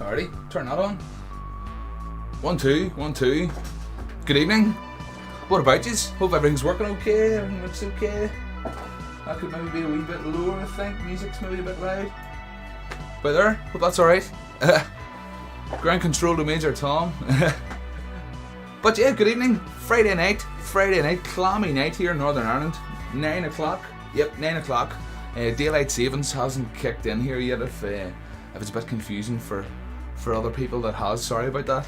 Alrighty, turn that on. 1, 2, 1, 2. Good evening. What about yous? Hope everything's working okay, everything looks okay. That could maybe be a wee bit lower, I think. Music's maybe a bit loud. But there, hope that's alright. Ground control to Major Tom. But yeah, good evening. Friday night, clammy night here in Northern Ireland. 9 o'clock. Yep, 9 o'clock. Daylight savings hasn't kicked in here yet. If it's a bit confusing for other people that has, sorry about that.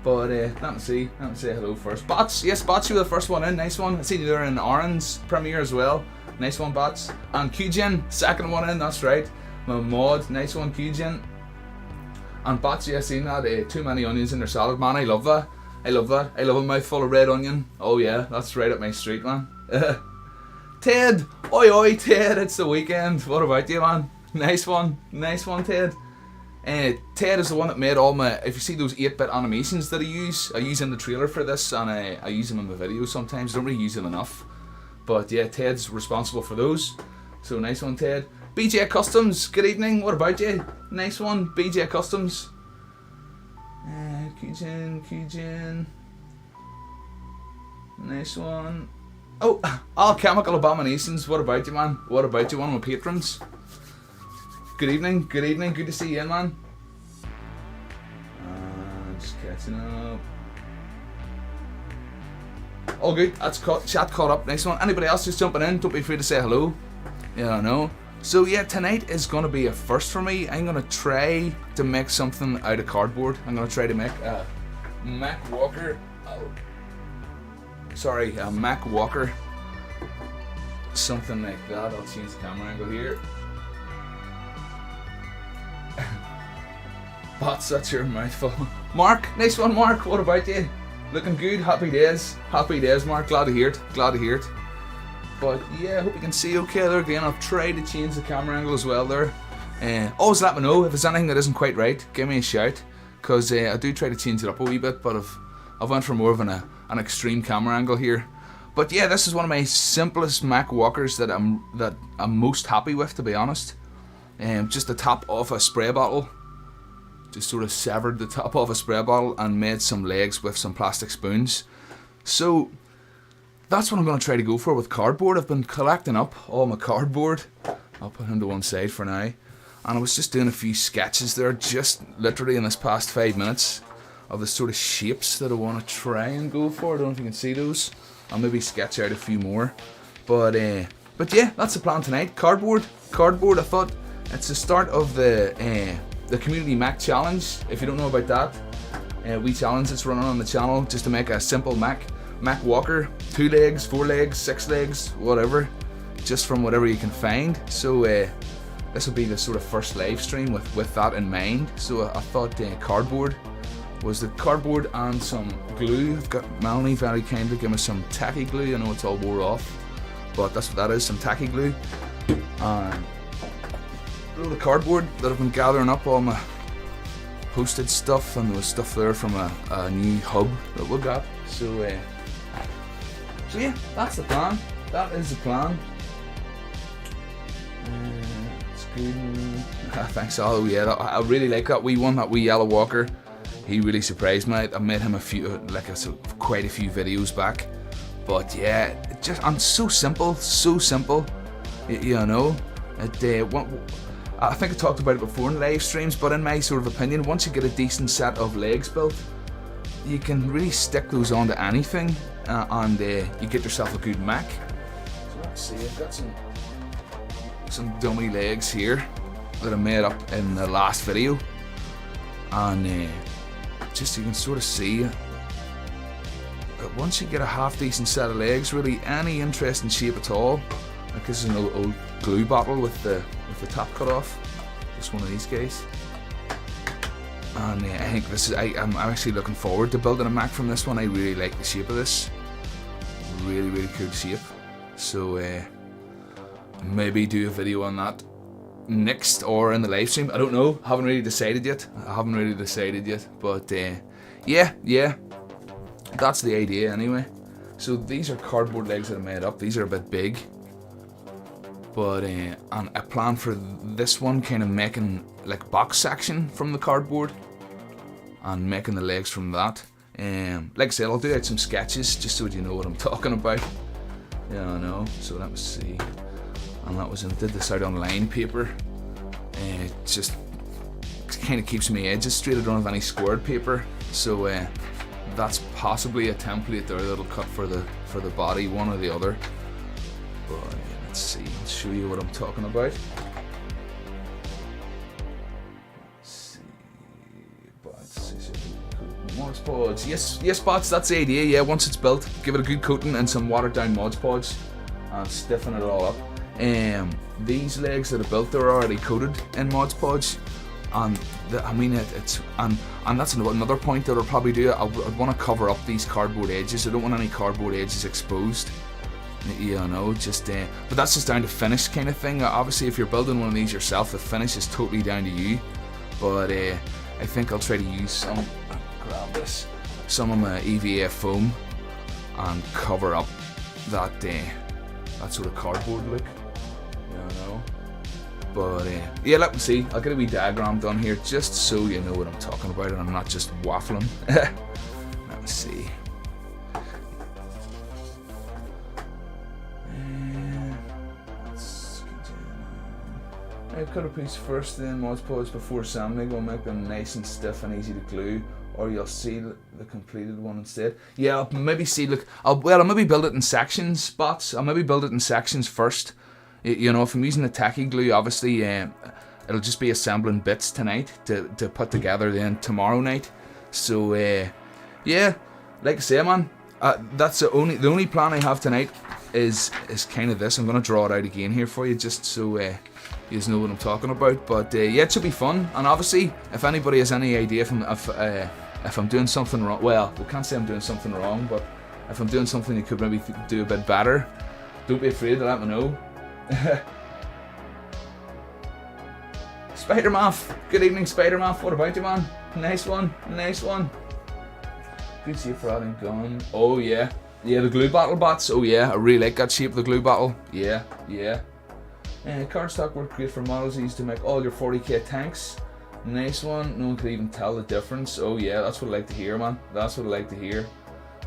But let me say hello first. Bots, yes, Bots, you were the first one in. Nice one. I see you there in Aaron's premiere as well. Nice one, Bots. And Qjin, second one in. That's right. My mod, nice one, Qjin. And Bots, yeah, seen that. Too many onions in their salad, man. I love that. I love a mouthful of red onion. Oh yeah, that's right up my street, man. Ted, oi oi, Ted. It's the weekend. What about you, man? Nice one, Ted. Ted is the one that made all my, if you see those 8-bit animations that I use in the trailer for this, and I use them in my videos sometimes. I don't really use them enough, but yeah, Ted's responsible for those. So nice one, Ted. BJ Customs, good evening. What about you? Nice one, BJ Customs. Qjin. Nice one. Oh, Alchemical Abominations. What about you, man? What about you, one of my patrons? Good evening, good to see you, man. Just catching up. All good, that's chat caught up, nice one. Anybody else just jumping in, don't be afraid to say hello. Yeah, I know. So yeah, tonight is going to be a first for me. I'm going to try to make something out of cardboard. I'm going to try to make a Mech Walker. A Mech Walker. Something like that. I'll change the camera angle here. Bots, that's your mouthful. Mark, nice one, Mark. What about you? Looking good. Happy days, Mark. Glad to hear it. But yeah, I hope you can see okay there. Again, I've tried to change the camera angle as well there. Always let me know if there's anything that isn't quite right. Give me a shout, because I do try to change it up a wee bit, but I've went for more of an extreme camera angle here. But yeah, this is one of my simplest Mech Walkers that I'm most happy with, to be honest. Just the top off a spray bottle. Just sort of severed the top off a spray bottle and made some legs with some plastic spoons. So that's what I'm going to try to go for with cardboard. I've been collecting up all my cardboard. I'll put him to one side for now. And I was just doing a few sketches there, just literally in this past 5 minutes, of the sort of shapes that I want to try and go for. I don't know if you can see those. I'll maybe sketch out a few more. But yeah, that's the plan tonight. Cardboard. I thought it's the start of the Community Mech Challenge. If you don't know about that, we challenge that's running on the channel just to make a simple Mech Walker, 2 legs, 4 legs, 6 legs, whatever, just from whatever you can find. So this will be the sort of first live stream with that in mind. So I thought cardboard was the cardboard and some glue. I've got Melanie very kindly give me some tacky glue. I know it's all wore off, but that's what that is, some tacky glue. And a load of cardboard that I've been gathering up, all my postage stuff, and there was stuff there from a new hub that we got. So yeah, that's the plan. That is the plan. It's good. Thanks, Al. Yeah, I really like that wee one, that wee yellow walker. He really surprised me. I made him quite a few videos back. But yeah, and so simple. You know, I think I talked about it before in live streams, but in my sort of opinion, once you get a decent set of legs built, you can really stick those onto anything, and you get yourself a good Mech. So let's see, I've got some dummy legs here that I made up in the last video, and just you can sort of see that once you get a half decent set of legs, really any interesting shape at all. Like this is an old glue bottle with the top cut off. Just one of these guys. And I think this is, I'm actually looking forward to building a Mech from this one. I really like the shape of this. Really cool shape. So maybe do a video on that next or in the live stream. I don't know. Haven't really decided yet. But yeah. That's the idea anyway. So these are cardboard legs that I made up. These are a bit big. But and I plan for this one kind of making like box section from the cardboard. and making the legs from that. Like I said, I'll do out some sketches just so you know what I'm talking about. Yeah, I know. So let me see. And that was did this out on line paper. It just kind of keeps my edges straight. I don't have any squared paper, so that's possibly a template there that'll cut for the body, one or the other. But let's see. I'll show you what I'm talking about. Mod Podge. Yes, bots, that's the idea. Yeah, once it's built, give it a good coating and some watered down Mod Podge and stiffen it all up. These legs that are built, they're already coated in Mod Podge, and it's that's another point that I'll probably do. I'd want to cover up these cardboard edges. I don't want any cardboard edges exposed. Yeah, I know, but that's just down to finish kind of thing. Obviously, if you're building one of these yourself, the finish is totally down to you. But I think I'll try to use some of my EVA foam and cover up that sort of cardboard look. Yeah, I know. But yeah, let me see. I'll get a wee diagram done here just so you know what I'm talking about and I'm not just waffling. Let me see. I cut a piece first, then Mod Podge before assembling will make them nice and stiff and easy to glue, or you'll seal the completed one instead. Yeah, I'll maybe see. Look, I'll maybe build it in sections, bots. I'll maybe build it in sections first. You know, if I'm using the tacky glue, obviously it'll just be assembling bits tonight to put together then tomorrow night. So yeah, like I say, man, that's the only plan I have tonight is kind of this. I'm gonna draw it out again here for you just so you know what I'm talking about. But yeah, it should be fun. And obviously, if anybody has any idea if I'm doing something wrong, well, we can't say I'm doing something wrong, but if I'm doing something you could maybe do a bit better, don't be afraid to let me know. Spider-Math, good evening, Spider-Math. What about you, man? Nice one, nice one. Good shape for adding gun. Oh yeah, the glue battle bots. Oh yeah, I really like that shape of the glue battle. Yeah. Cardstock work great for models used to make all your 40k tanks. Nice one. No one could even tell the difference. Oh yeah, that's what I like to hear, man. That's what I like to hear.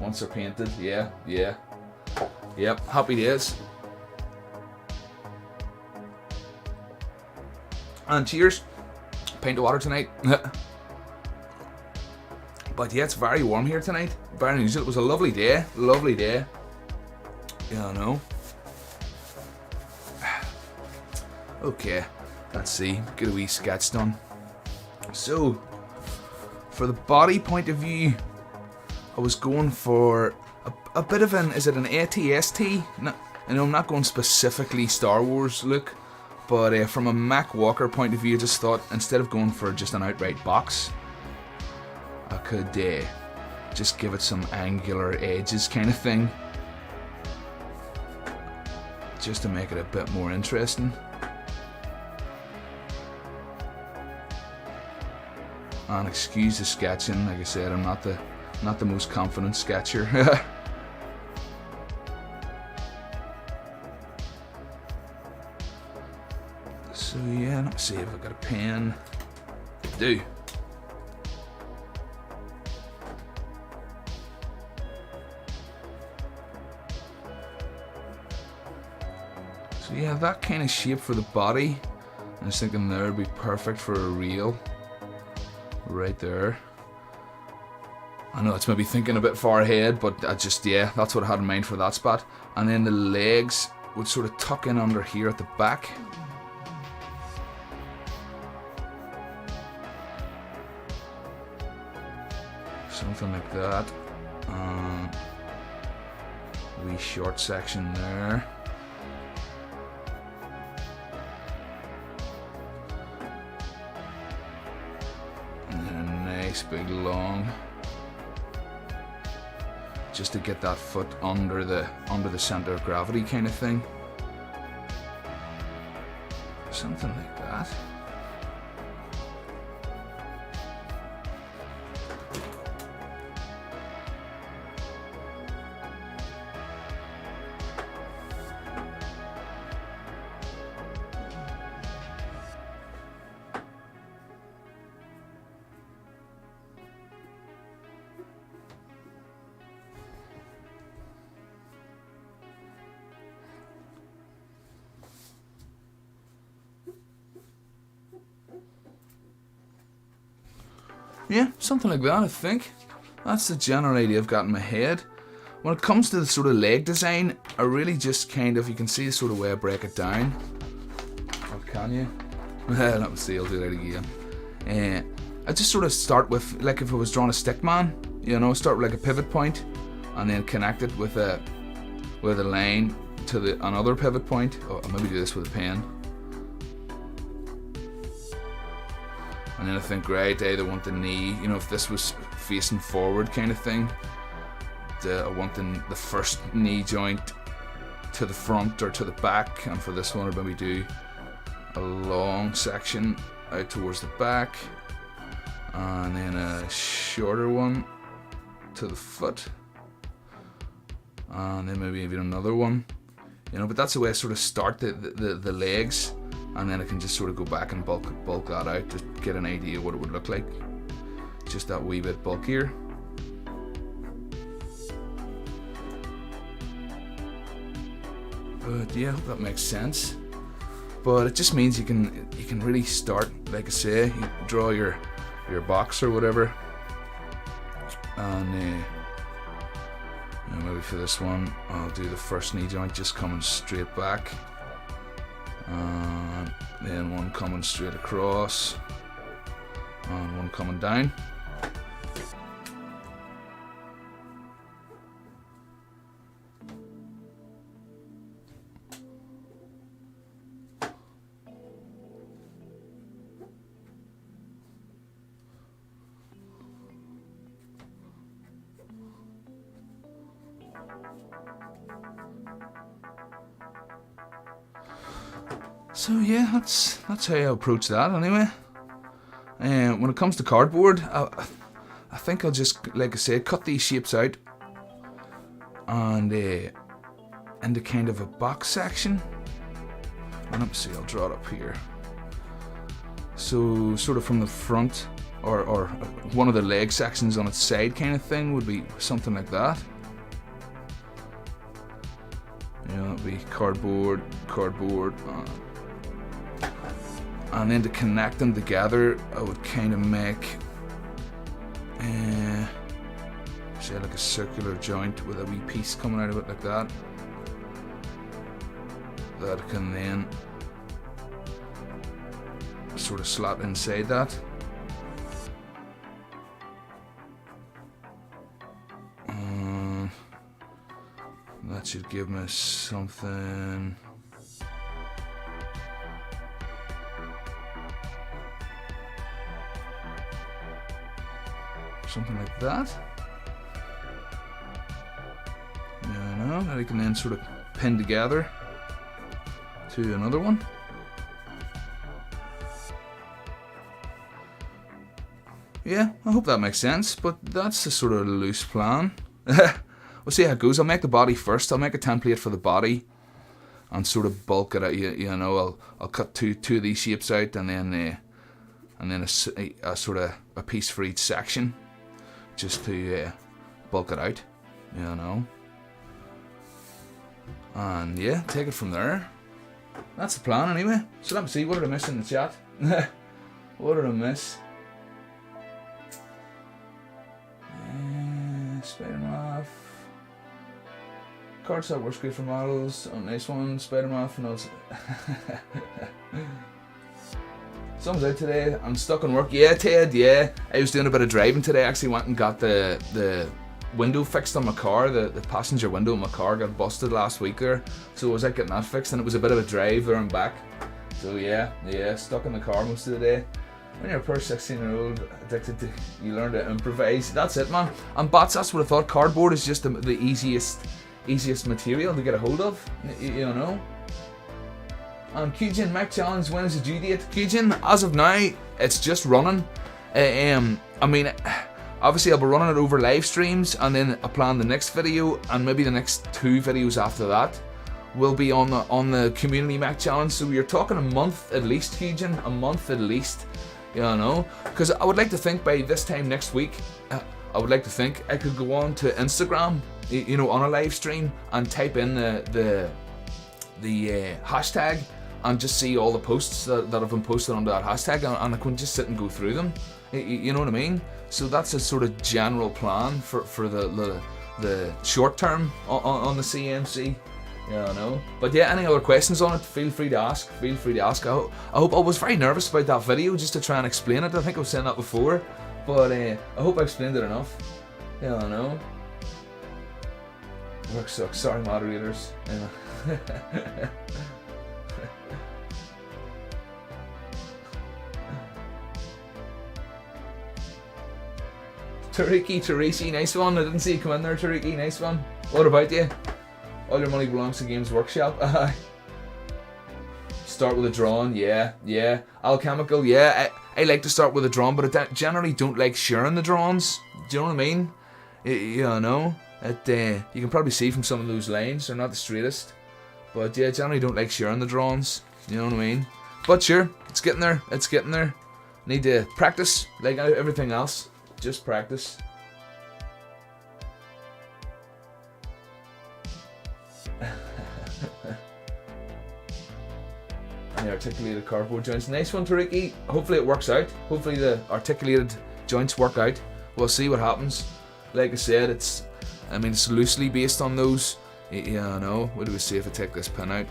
Once they're painted. Yeah. Yep, happy days. And cheers. Pint of water tonight. But yeah, it's very warm here tonight. Very unusual. It was a lovely day. Yeah, I know. Okay, let's see, get a wee sketch done. So, for the body point of view, I was going for a bit of is it an ATST? No, I know I'm not going specifically Star Wars look, but from a Mech Walker point of view, I just thought instead of going for just an outright box, I could just give it some angular edges kind of thing, just to make it a bit more interesting. And excuse the sketching, like I said, I'm not the most confident sketcher. So yeah, let's see if I got a pen. I do. So yeah, that kind of shape for the body. I was thinking there would be perfect for a reel. Right there. I know it's maybe thinking a bit far ahead, but that's what I had in mind for that spot. And then the legs would sort of tuck in under here at the back. Something like that. Wee short section there. Big long, just to get that foot under the center of gravity kind of thing, something like that. Yeah, something like that, I think. That's the general idea I've got in my head. When it comes to the sort of leg design, I really just kind of, you can see the sort of way I break it down. Or can you? Let me see, I'll do that again. I just sort of start with, like if I was drawing a stick man, you know, start with like a pivot point, and then connect it with a line to another pivot point. Oh, I'll maybe do this with a pen. And then I think, right, I either want the knee, you know, if this was facing forward kind of thing, I want the first knee joint to the front or to the back, and for this one I'll maybe do a long section out towards the back, and then a shorter one to the foot, and then maybe even another one, you know. But that's the way I sort of start the legs, and then I can just sort of go back and bulk that out to get an idea what it would look like, just that wee bit bulkier. But yeah, I hope that makes sense. But it just means you can really start, like I say, you draw your box or whatever, and you know, maybe for this one I'll do the first knee joint just coming straight back, and then one coming straight across, and one coming down. So yeah, that's how I approach that anyway. And when it comes to cardboard, I think I'll just, like I said, cut these shapes out and into kind of a box section. And let me see, I'll draw it up here. So sort of from the front, or one of the leg sections on its side kind of thing would be something like that. You know, it'd be cardboard, and then to connect them together, I would kind of make, say like a circular joint with a wee piece coming out of it like that. That I can then sort of slot inside that. That should give me something. Something like that. You know, that I can then sort of pin together to another one. Yeah, I hope that makes sense, but that's the sort of loose plan. We'll see how it goes. I'll make the body first. I'll make a template for the body and sort of bulk it out. You know, I'll cut two of these shapes out, and then a sort of a piece for each section, just to bulk it out. You know, and yeah, take it from there. That's the plan anyway. So let me see. What did I miss in the chat? What did I miss? Spider-Man. Cardstock works good for models. Oh, nice one. Spider-Man for notes. Someone's out today. I'm stuck on work. Yeah, Ted, yeah. I was doing a bit of driving today. I actually went and got the window fixed on my car. The passenger window in my car got busted last week there. So I was out getting that fixed, and it was a bit of a drive there and back. So yeah, stuck in the car most of the day. When you're a poor 16-year-old addicted to, you learn to improvise. That's it, man. And bots, that's what I thought. Cardboard is just the easiest material to get a hold of, you know. And Qjin Mech Challenge, when is the due date? Qjin, as of now, it's just running. I mean, obviously I'll be running it over live streams, and then I plan the next video, and maybe the next 2 videos after that will be on the Community Mech Challenge. So you're talking a month at least, Qjin, a month at least. You know, because I would like to think by this time next week, I would like to think I could go on to Instagram, you know, on a live stream and type in the hashtag and just see all the posts that have been posted under that hashtag, and I can just sit and go through them. You know what I mean? So that's a sort of general plan for the short term on the CMC. Yeah, I know. But yeah, any other questions on it, feel free to ask. Feel free to ask. I hope I was very nervous about that video just to try and explain it. I think I was saying that before, but I hope I explained it enough. Yeah, I know. Work sucks. Sorry, moderators. Tariki, nice one. I didn't see you come in there, Tariki, nice one. What about you? All your money belongs to Games Workshop. Start with a drawn, yeah. Alchemical, yeah. I like to start with a drawn, but I generally don't like sharing the drawns. Do you know what I mean? Yeah, I know. You can probably see from some of those lines, they're not the straightest. But yeah, I generally don't like sharing the drawns. You know what I mean? But sure, it's getting there. It's getting there. Need to practice, like everything else. Just practice. And the articulated cardboard joints. Nice one, Tariki. Hopefully it works out. Hopefully the articulated joints work out. We'll see what happens. Like I said, it's loosely based on those. Yeah, I know. What do we see if I take this pin out?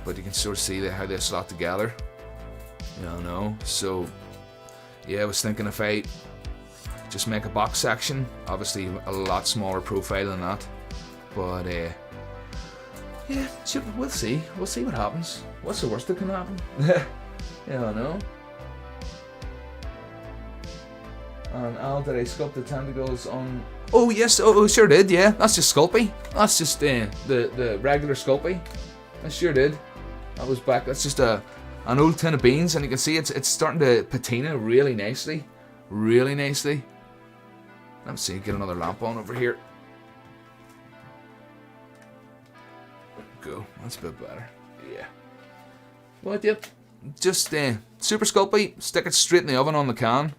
But you can sort of see how they slot together. Yeah, I know. So, yeah, I was thinking if I just make a box section, obviously a lot smaller profile than that. But, yeah, we'll see. We'll see what happens. What's the worst that can happen? Yeah, I know. And Al, did I sculpt the tentacles on... Oh, yes, oh, sure did, yeah. That's just Sculpey. That's just the regular Sculpey. I sure did. That was back. That's just an old tin of beans, and you can see it's starting to patina really nicely. Really nicely. Let's see, get another lamp on over here. Go. That's a bit better. Yeah. But yep. Just super Sculpey. Stick it straight in the oven on the can.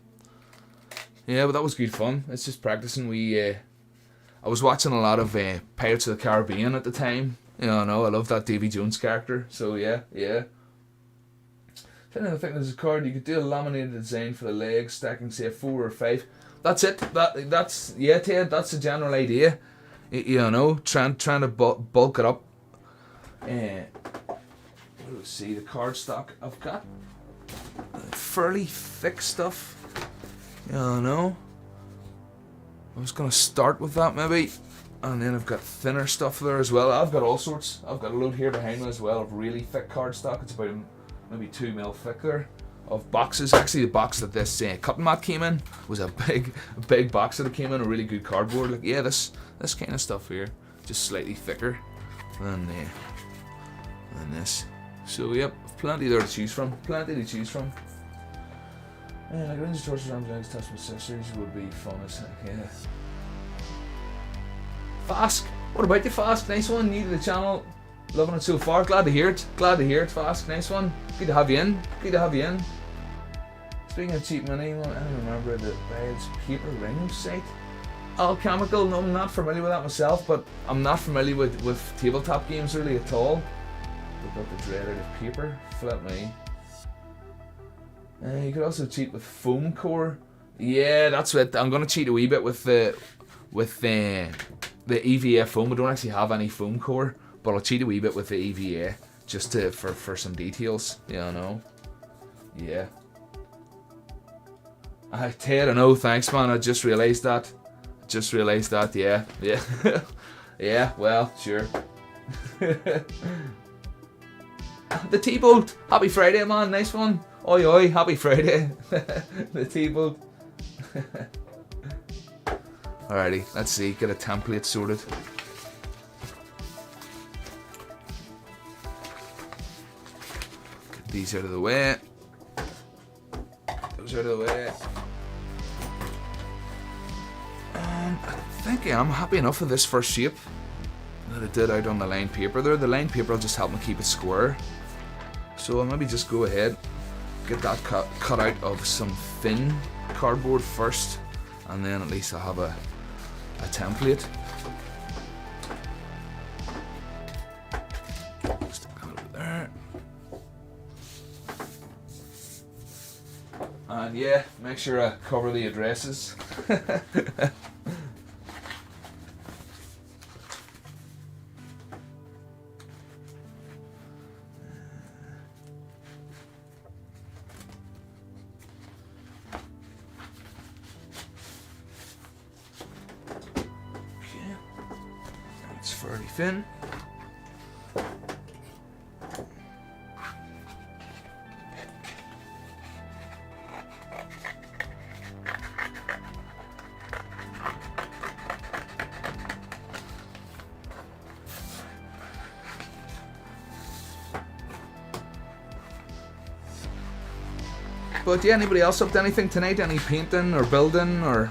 Yeah, but that was good fun. It's just practicing. I was watching a lot of Pirates of the Caribbean at the time. You know, I love that Davy Jones character. So yeah. I think there's a card you could do a laminated design for the legs, stacking say 4 or 5. That's it. That's yeah, Ted. That's the general idea. You know, trying to bulk it up. Let's see the card stock I've got. Fairly thick stuff. Yeah, I know. I was gonna start with that maybe, and then I've got thinner stuff there as well. I've got all sorts. I've got a load here behind me as well of really thick cardstock. It's about maybe 2 mil thick there of boxes. Actually, the box that this cutting mat came in was a big box that it came in. A really good cardboard. Like yeah, this kind of stuff here, just slightly thicker than this. So yep, plenty there to choose from. Plenty to choose from. Like Ranger Torches, Arms, Legs, Test with Sisters would be fun as heck, yeah. Fask! What about you, Fask? Nice one, new to the channel. Loving it so far. Glad to hear it. Fask. Nice one. Good to have you in. Speaking of cheap money, I don't remember the Beds Paper Ring site. Alchemical, no, I'm not familiar with that myself, but I'm not familiar with tabletop games really at all. We've got the dread out of paper. Flip me. You could also cheat with foam core. Yeah, that's it. I'm gonna cheat a wee bit with the EVA foam. I don't actually have any foam core, but I'll cheat a wee bit with the EVA just for some details. Yeah, I know. Yeah. Ted, I know. Thanks, man. I just realised that. Yeah. Yeah. Well, sure. The T-Bolt. Happy Friday, man. Nice one. Oi, happy Friday. The T-Bolt. Alrighty, let's see, get a template sorted. Get these out of the way. Those out of the way. I think I'm happy enough with this first shape that I did out on the lined paper there. The lined paper will just help me keep it square. So I'll maybe just go ahead, get that cut out of some thin cardboard first, and then at least I'll have a template. Just And yeah, make sure I cover the addresses. It's fairly thin. But yeah, anybody else up to anything tonight? Any painting or building or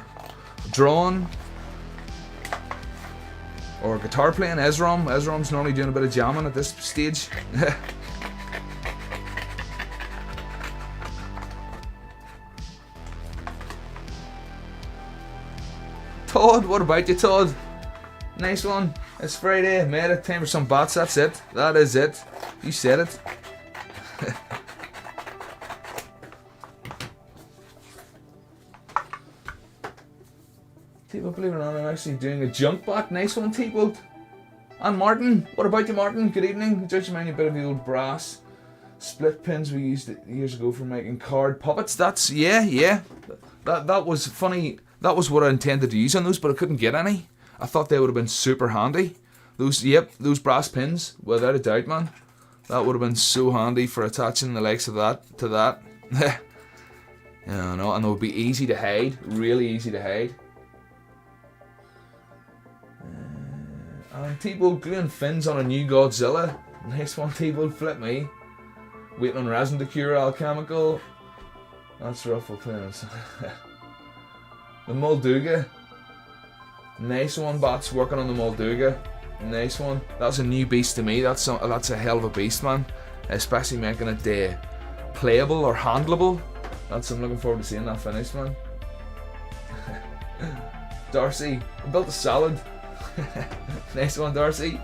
drawing? Or guitar playing? Ezram's normally doing a bit of jamming at this stage. Todd, what about you, Todd? Nice one. It's Friday, made it. Time for some bats, that's it. That is it. You said it. T-Bolt, believe it or not, I'm actually doing a junk bot. Nice one, T-Bolt. And Martin, what about you, Martin? Good evening. Just remind me a bit of the old brass split pins we used years ago for making card puppets. That's, yeah. That was funny. That was what I intended to use on those, but I couldn't get any. I thought they would have been super handy. Those brass pins, without a doubt, man. That would have been so handy for attaching the likes of that to that. Yeah, I know, and they would be easy to hide, really easy to hide. And T-Bolt gluing fins on a new Godzilla. Nice one, T-Bolt, flip me. Waiting on resin to cure alchemical. That's rough for clearance. The Molduga. Nice one, bots, working on the Molduga. Nice one. That's a new beast to me. That's a hell of a beast, man. Especially making it playable or handleable. I'm looking forward to seeing that finished, man. Darcy, I built a salad. Nice one, Darcy.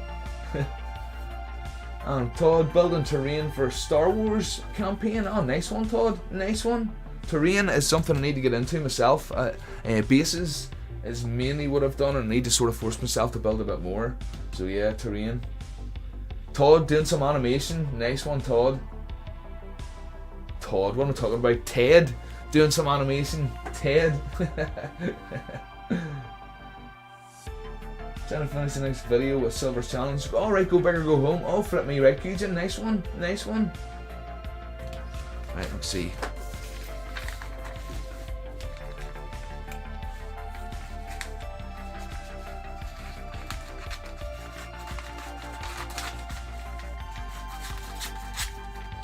And Todd, building terrain for Star Wars campaign. Oh, nice one, Todd. Nice one. Terrain is something I need to get into myself. Bases is mainly what I've done, and I need to sort of force myself to build a bit more. So yeah, terrain. Todd doing some animation. Nice one, Todd. Todd, what am I talking about? Ted doing some animation. Ted. Trying to finish the next video with Silver's challenge. Alright, go big or go home. Oh, flip me right, Cujin. Nice one. Nice one. Right, let's see.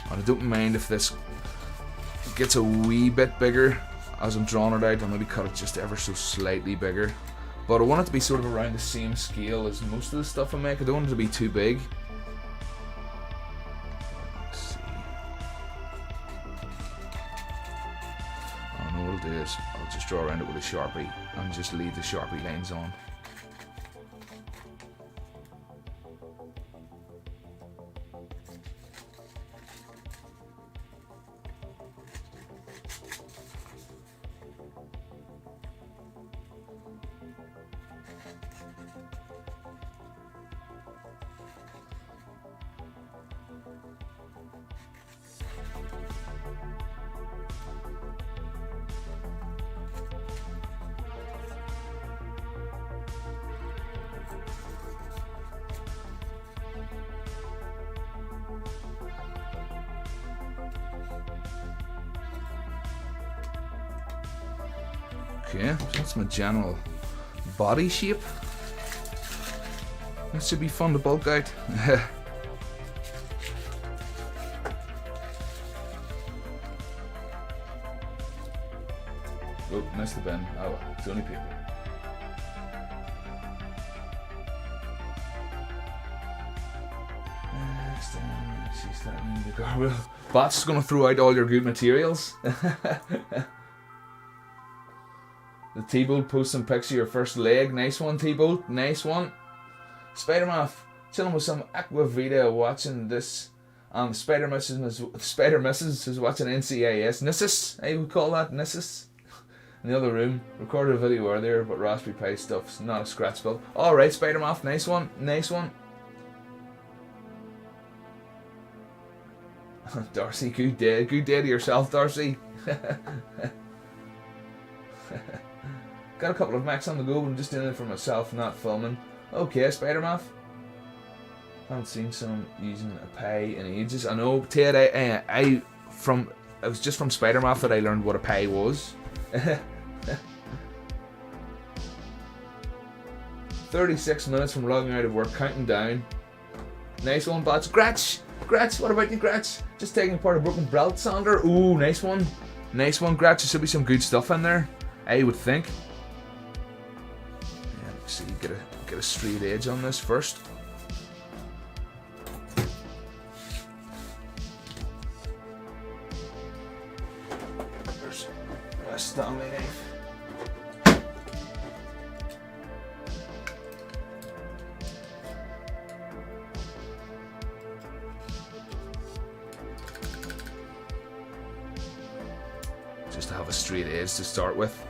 I don't mind if this gets a wee bit bigger as I'm drawing it out. I'll maybe cut it just ever so slightly bigger. But I want it to be sort of around the same scale as most of the stuff I make. I don't want it to be too big. Let's see. I know what I'll do is I'll just draw around it with a Sharpie and just leave the Sharpie lines on. Okay, so that's my general body shape. That should be fun to bulk out. Oh, missed the bin. Oh well, it's only paper. She's starting the gargoyle. Bat's gonna throw out all your good materials. The T-Bolt posts some pics of your first leg. Nice one, T-Bolt. Nice one. Spider-Man, chilling with some Aqua Vita, watching this Spider Misses is watching NCIS. Nissus, I would call that Nissus. In the other room, recorded a video earlier, but Raspberry Pi stuff's not a scratch build. Alright, Spider-Moth, nice one, nice one. Darcy, good day to yourself, Darcy. Got a couple of Mechs on the go, but I'm just doing it for myself, not filming. Okay, Spider-Moth. Haven't seen some using a Pi in ages. I know, Ted, it was just from Spider-Moth that I learned what a Pi was. 36 minutes from logging out of work, counting down. Nice one, bots. Gratch, what about you, Gratch? Just taking apart a broken belt sander. Ooh, nice one. Nice one, Gratch. There should be some good stuff in there, I would think. Yeah, let's see, get a straight edge on this first. There's a Stanley knife. Just to have a straight edge to start with.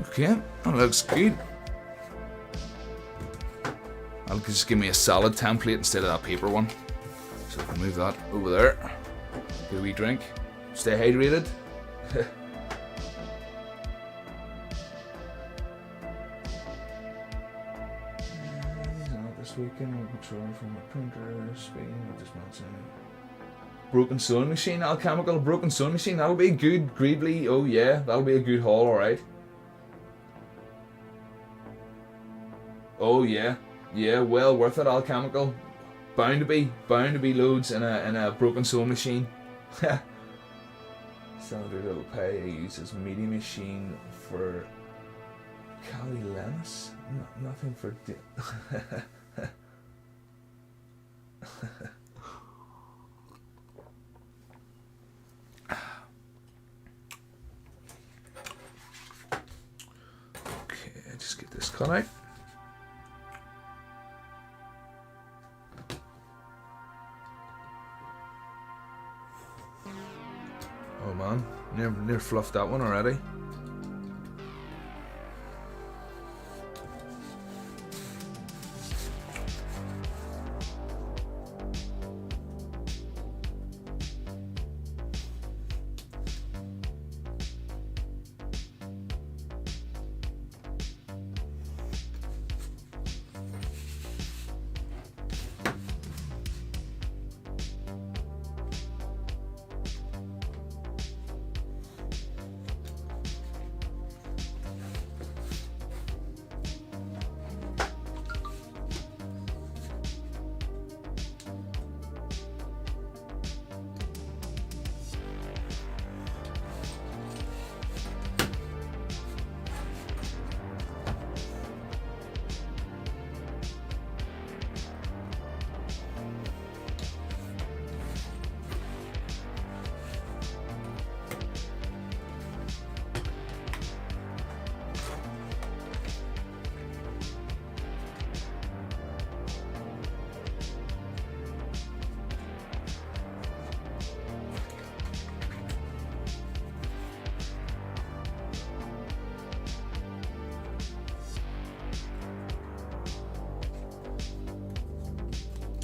Okay, that looks good. That'll just give me a solid template instead of that paper one. So I can move that over there. Get a wee drink. Stay hydrated. This weekend we'll control from a printer, speaking, I'll just mention broken sewing machine, alchemical broken sewing machine, that'll be good, greedly, oh yeah, that'll be a good haul, alright. Oh yeah, yeah, well worth it, alchemical. Bound to be loads in a broken sewing machine. Standard little pay I use as media machine for Cali Lennis. Nothing for okay, just get this cut out. Oh man, near fluffed that one already.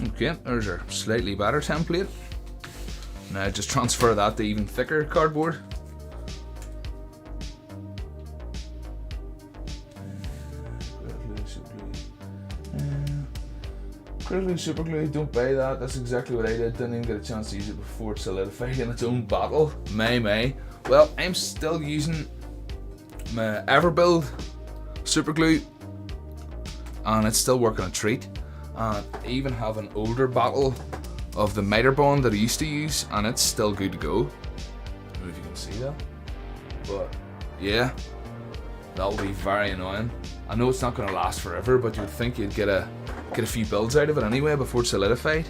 Okay, there's our slightly better template. Now just transfer that to even thicker cardboard. Crystal super glue, don't buy that. That's exactly what I did. Didn't even get a chance to use it before it solidified in its own bottle. May. Well, I'm still using my Everbuild super glue, and it's still working a treat. And I even have an older bottle of the miter bond that I used to use, and it's still good to go. I don't know if you can see that, but yeah, that'll be very annoying. I know it's not going to last forever, but you'd think you'd get a few builds out of it anyway before it's solidified.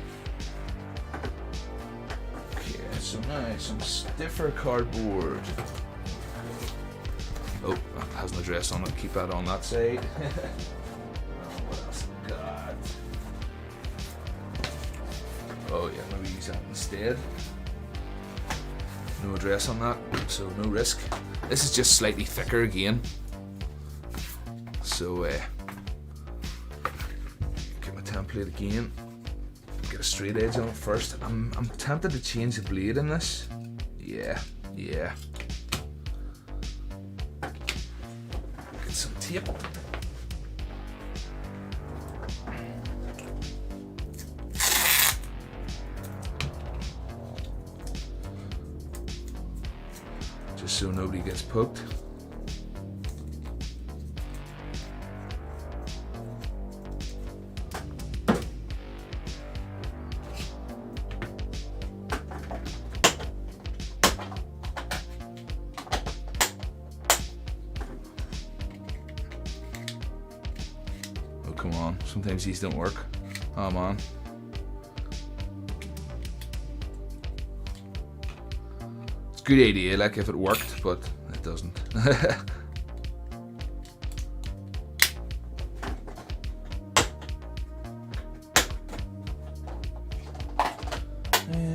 Okay, so now some stiffer cardboard. Oh, that has an address on it. Keep that on that side. What else have we got? Oh yeah, maybe use that instead. No address on that, so no risk. This is just slightly thicker again. So get my template again. Get a straight edge on it first. I'm tempted to change the blade in this. Yeah. Get some tape. Just so nobody gets poked. Come on, sometimes these don't work. Oh man. It's a good idea, like if it worked, but it doesn't.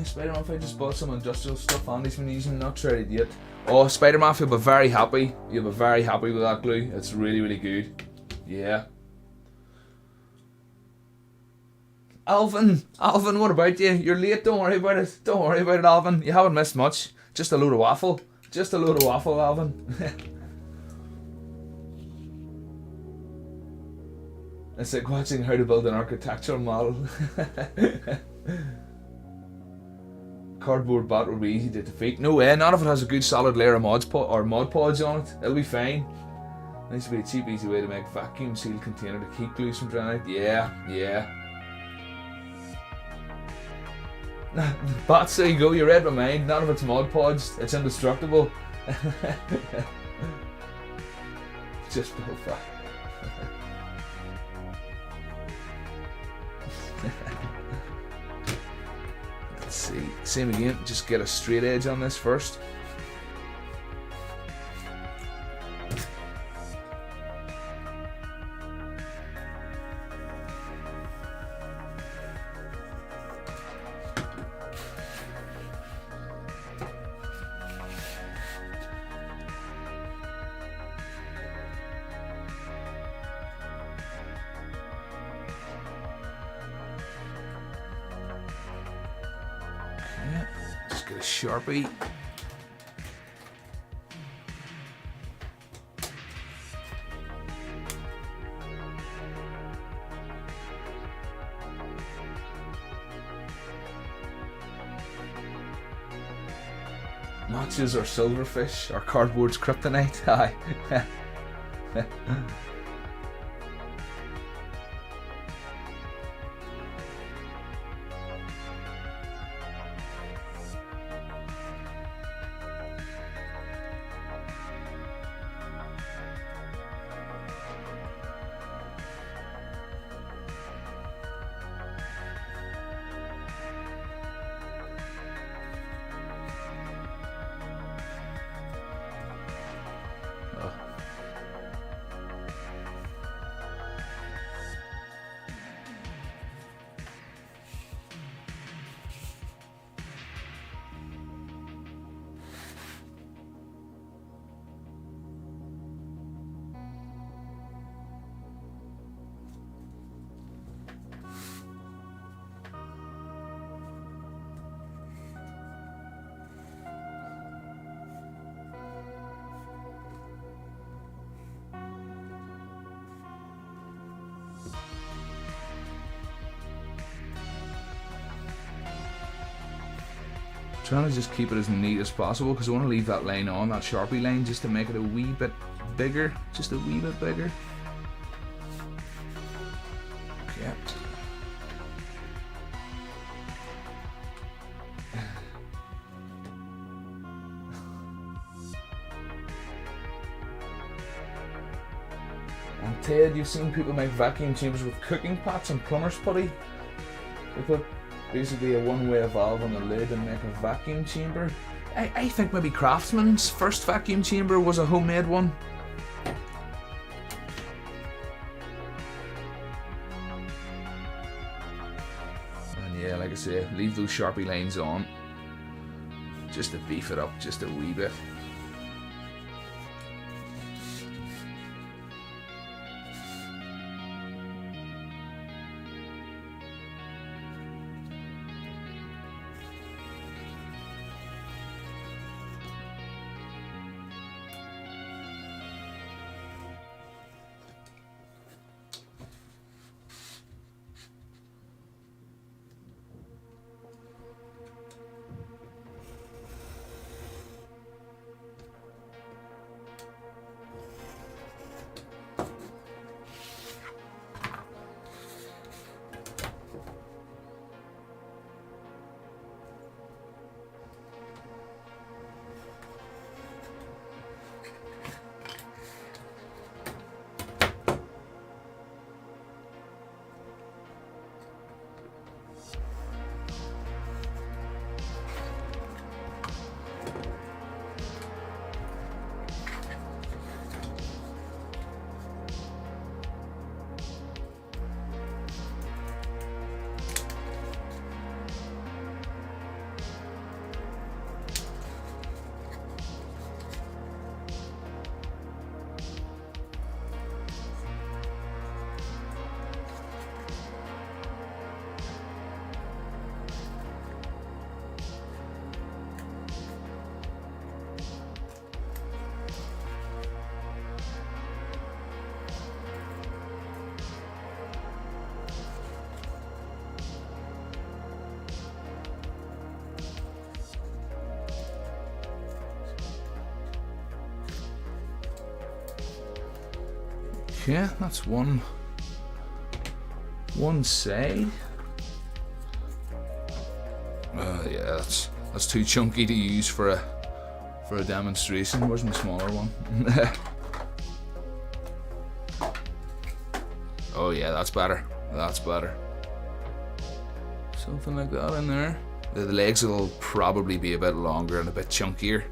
Spider Mafia just bought some industrial stuff Andy's been using, not tried it yet. Oh, Spider Mafia, you'll be very happy. You'll be very happy with that glue. It's really good. Yeah. Alvin, what about you? You're late, don't worry about it. Don't worry about it, Alvin. You haven't missed much. Just a load of waffle. Alvin. It's like watching how to build an architectural model. Cardboard bat will be easy to defeat. No way, none of it has a good solid layer of Mod Podge on it. It'll be fine. Needs to be a cheap, easy way to make a vacuum sealed container to keep glue from drying out. Yeah. Bats, there you go, you read my mind. None of it's Mod Podged, it's indestructible. Just built that. Let's see, same again, just get a straight edge on this first. Just get a Sharpie. Notches or silverfish or cardboard's kryptonite. Aye. Trying to just keep it as neat as possible because I want to leave that line on, that Sharpie line, just to make it a wee bit bigger, just a wee bit bigger. Okay. And Ted, you've seen people make vacuum chambers with cooking pots and plumber's putty. They put basically a one-way valve on the lid and make a vacuum chamber. I think maybe Craftsman's first vacuum chamber was a homemade one. And yeah, like I say, leave those Sharpie lines on just to beef it up just a wee bit. Yeah, that's one side. Yeah, that's too chunky to use for a demonstration. Where's my smaller one? Oh yeah, that's better. That's better. Something like that in there. The legs will probably be a bit longer and a bit chunkier,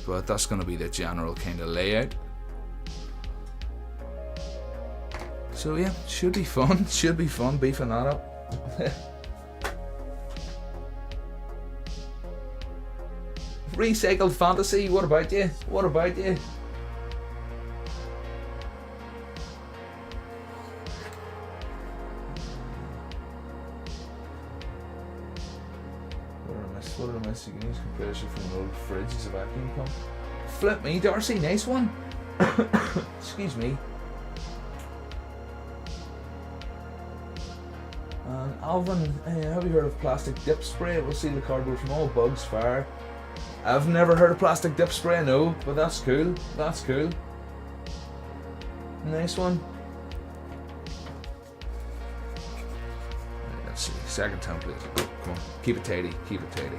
but that's going to be the general kind of layout. So yeah, should be fun. Should be fun beefing that up. Recycled fantasy. What about you? What about you? What did I miss? You can use compressor from an old fridge as a vacuum pump. Flip me, Darcy. Nice one. Excuse me. Alvin, have you heard of plastic dip spray? It will seal the cardboard from all bugs, fire. I've never heard of plastic dip spray, no, but that's cool. That's cool. Nice one. Let's see, second template. Come on, keep it tidy, keep it tidy.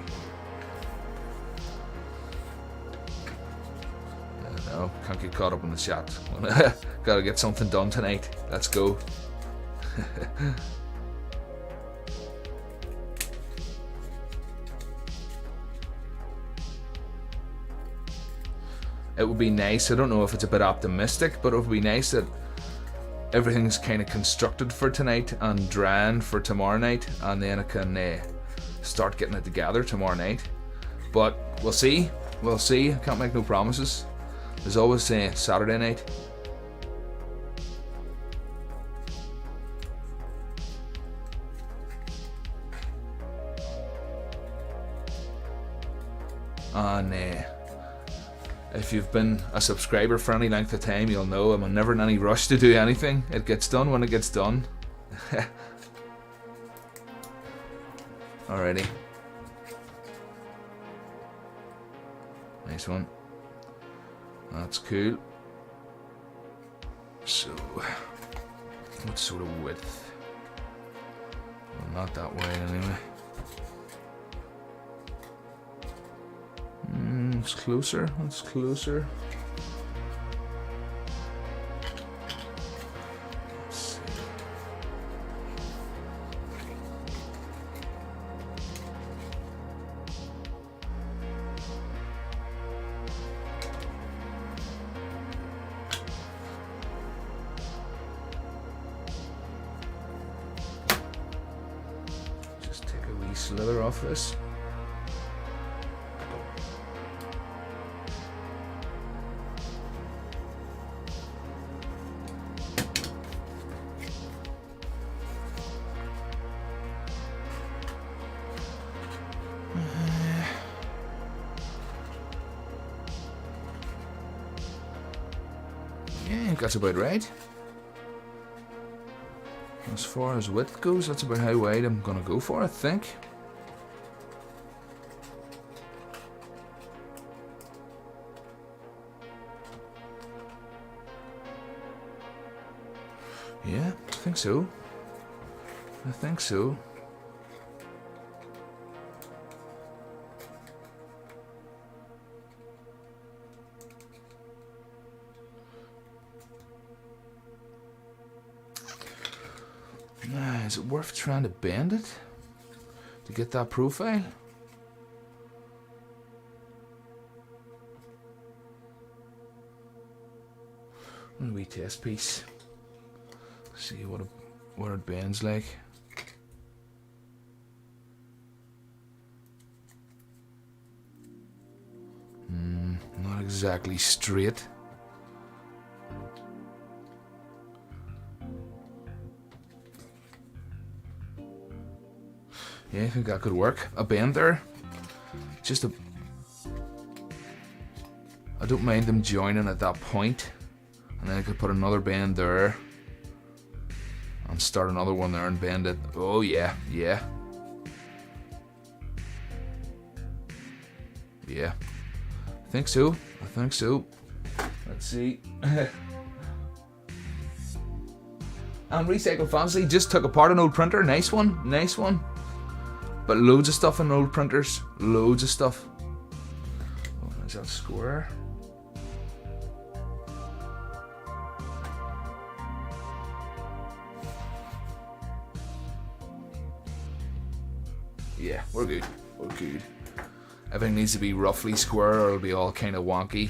No, can't get caught up in the chat. Gotta get something done tonight. Let's go. It would be nice, I don't know if it's a bit optimistic, but it would be nice that everything's kind of constructed for tonight and drying for tomorrow night, and then I can start getting it together tomorrow night. But we'll see, I can't make no promises. There's always Saturday night. And if you've been a subscriber for any length of time, you'll know I'm never in any rush to do anything. It gets done when it gets done. Alrighty. Nice one. That's cool. So, what sort of width? Well, not that wide anyway. It's closer. It's closer. Let's see. Just take a wee slither off this. Yeah, I think that's about right. As far as width goes, that's about how wide I'm gonna go for, I think. Yeah, I think so. I think so. Is it worth trying to bend it to get that profile? A wee test piece. See what it bends like. Not exactly straight. Yeah, I think that could work. A bend there. Just a... I don't mind them joining at that point. And then I could put another bend there. And start another one there and bend it. Oh yeah, yeah. Yeah. I think so. I think so. Let's see. And Recycle Fantasy just took apart an old printer. Nice one. Nice one. But loads of stuff in old printers. Loads of stuff. Oh, is that square? Yeah, we're good. We're good. Everything needs to be roughly square or it'll be all kind of wonky.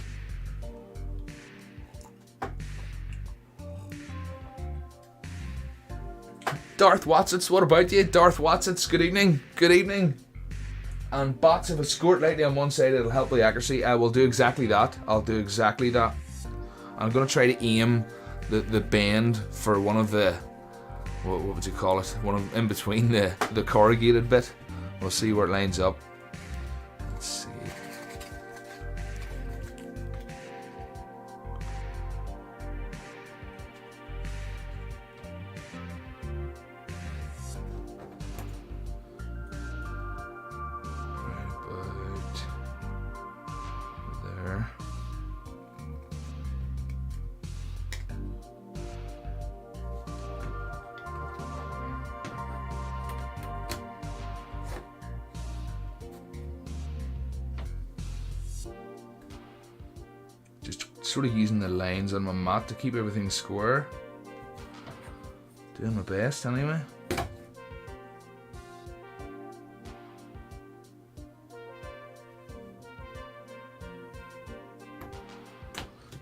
Darth Watsits, what about you? Darth Watsits, good evening. Good evening. And bots, if it's scored lightly on one side, it'll help with the accuracy. I will do exactly that. I'll do exactly that. I'm going to try to aim the bend for one of the... What would you call it? One of in between the corrugated bit. We'll see where it lines up. Let's see. Sort of using the lines on my mat to keep everything square. Doing my best anyway.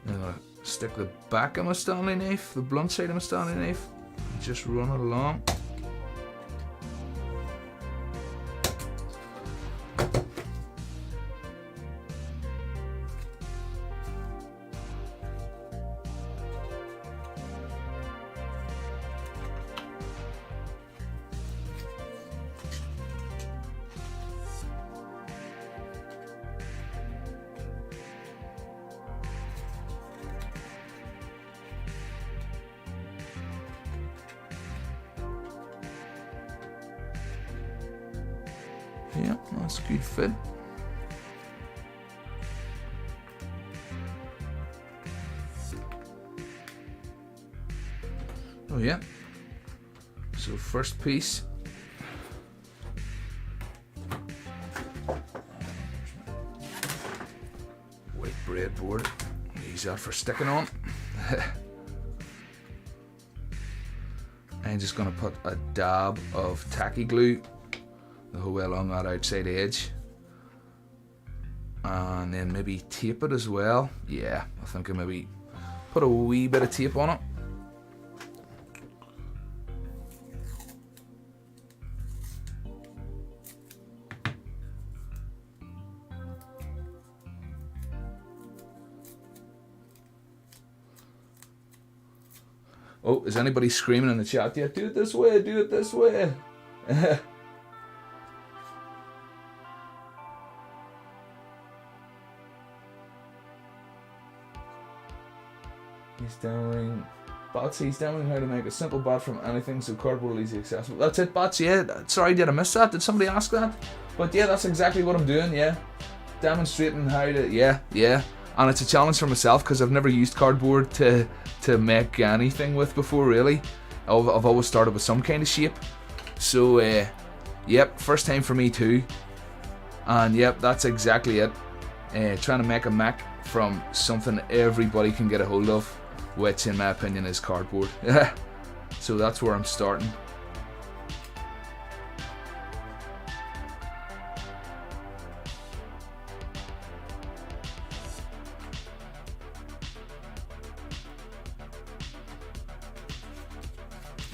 I'm gonna stick the back of my Stanley knife, the blunt side of my Stanley knife, and just run it along. Yeah, that's a good fit. yeah. So first piece. White breadboard. Use that for sticking on. I'm just going to put a dab of tacky glue the whole way along that outside edge. And then maybe tape it as well. Yeah, I think I maybe put a wee bit of tape on it. Oh, is anybody screaming in the chat yet? Do it this way, do it this way. He's demoing bots. He's demoing how to make a simple bot from anything so cardboard easy accessible. That's it, bots. Yeah. Sorry, did I miss that? Did somebody ask that? But yeah, that's exactly what I'm doing. Yeah, demonstrating how to. Yeah. And it's a challenge for myself because I've never used cardboard to make anything with before. Really, I've always started with some kind of shape. So yep, first time for me too. And yep, that's exactly it. Trying to make a Mech from something everybody can get a hold of, which in my opinion is cardboard. So that's where I'm starting.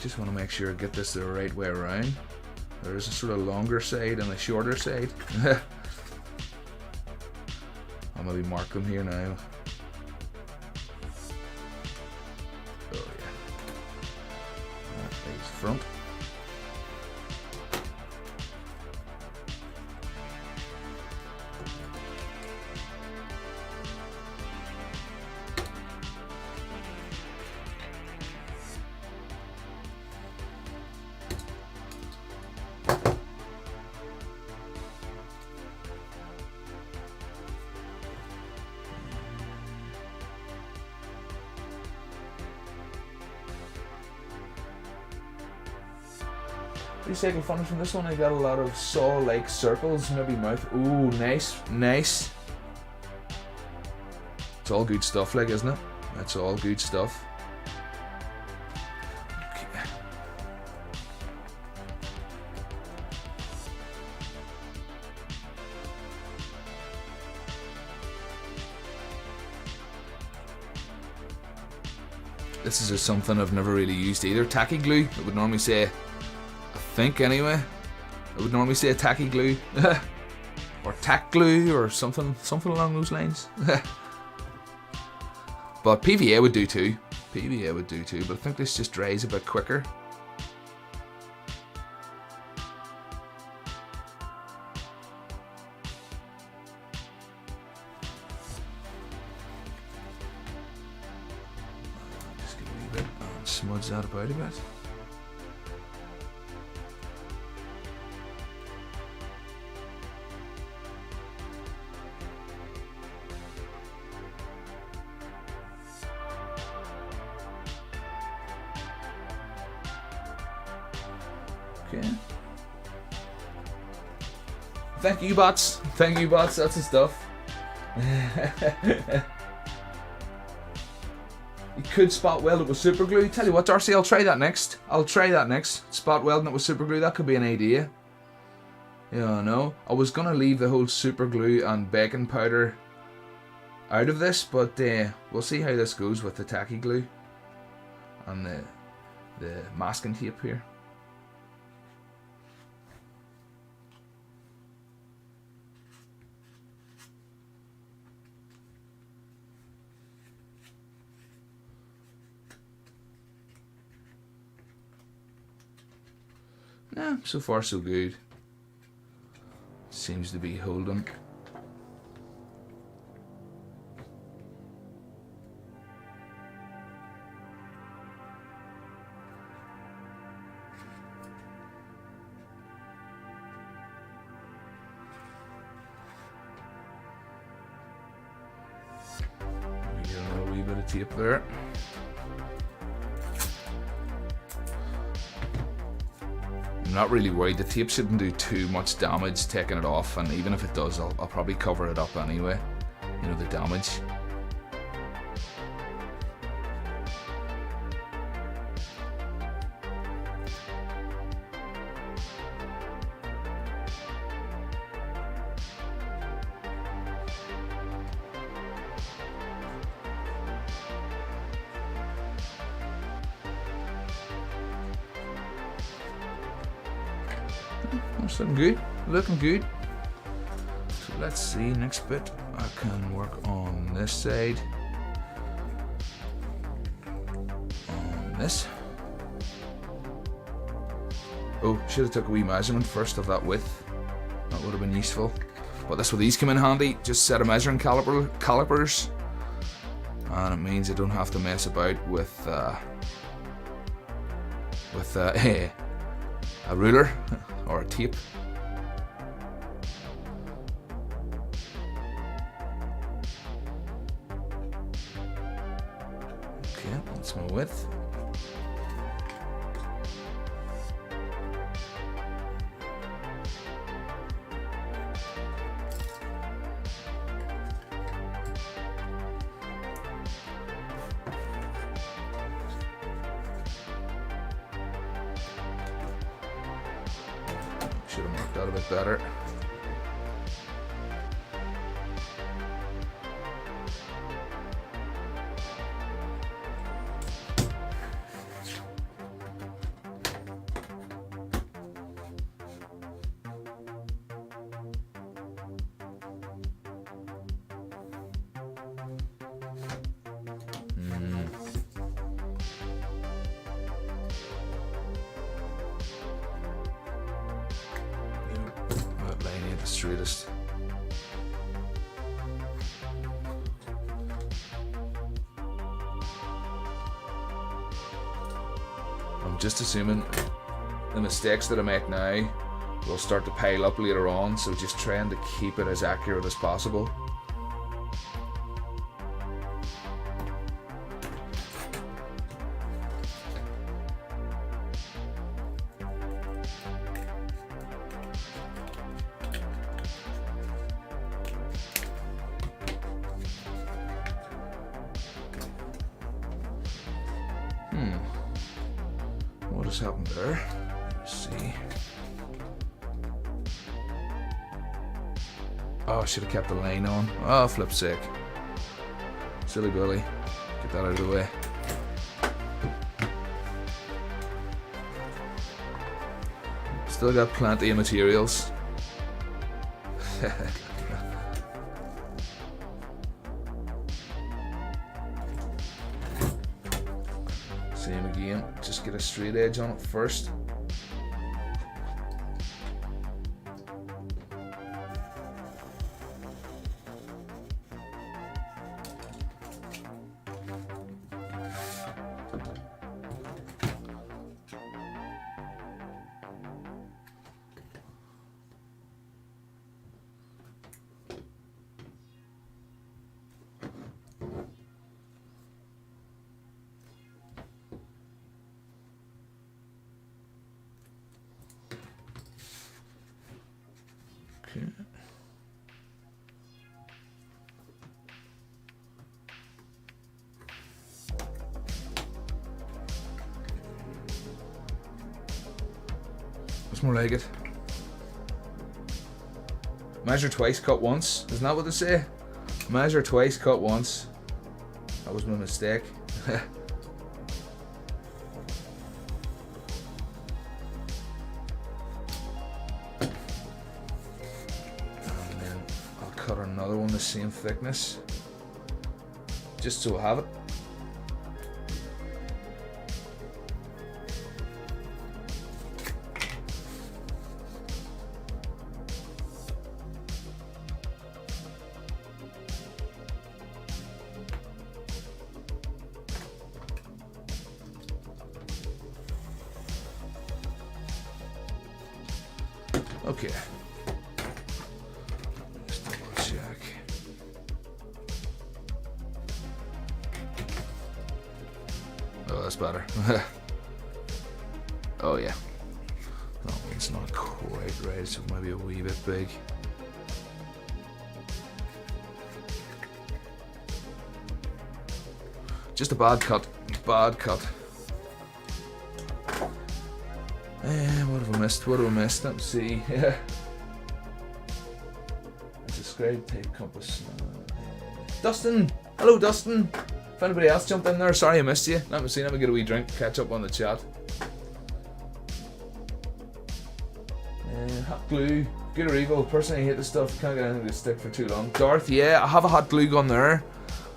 Just want to make sure I get this the right way around. There is a sort of longer side and a shorter side. I'll maybe mark them here now. Oh yeah. That is front. Recycle funny from this one. I got a lot of saw-like circles, maybe mouth. Ooh, nice. It's all good stuff, like, isn't it? That's all good stuff. Okay. This is just something I've never really used either. Tacky glue. I would normally say. Anyway, I would normally say tacky glue or tack glue or something along those lines. But PVA would do too. But I think this just dries a bit quicker. Just get a wee bit and smudge that about a bit. Okay. Thank you, bots. That's the stuff. You could spot weld it with super glue. Tell you what, Darcy, I'll try that next. Spot welding it with super glue. That could be an idea. Yeah, no. I was gonna leave the whole super glue and baking powder out of this, but we'll see how this goes with the tacky glue and the masking tape here. Yeah, so far so good. Seems to be holding. We get a wee bit of tape there. not really worried. The tape shouldn't do too much damage taking it off, and even if it does, I'll probably cover it up anyway. You know, the damage. That's looking good, looking good. So let's see, next bit, I can work on this side. On this. Oh, should have took a wee measurement first of that width. That would have been useful. But that's where these come in handy. Just set a measuring calipers. And it means I don't have to mess about with a ruler or a tape. Okay, that's my width. Should have marked out a bit better. The straightest. I'm just assuming the mistakes that I make now will start to pile up later on, so just trying to keep it as accurate as possible. What has happened there? Let's see. Oh, I should have kept the line on. Oh, flip's sake. Silly Billy. Get that out of the way. Still got plenty of materials. Same again, just get a straight edge on it first. Okay. That's more like it. Measure twice, cut once. Isn't that what they say? Measure twice, cut once. That was my mistake. Cut another one the same thickness, just so I have it. Okay. Oh, that's better. Oh yeah. That one It's not quite right, so maybe a wee bit big. Just a bad cut. Bad cut. What have I missed? What have I missed? Let me see. Yeah. It's a scribe tape compass. Dustin! Hello, Dustin! If anybody else jumped in there, sorry I missed you. Let me see. Let me get a wee drink. Catch up on the chat. Hot glue. Good or evil. Personally, I hate this stuff. Can't get anything to stick for too long. Darth, yeah, I have a hot glue gun there.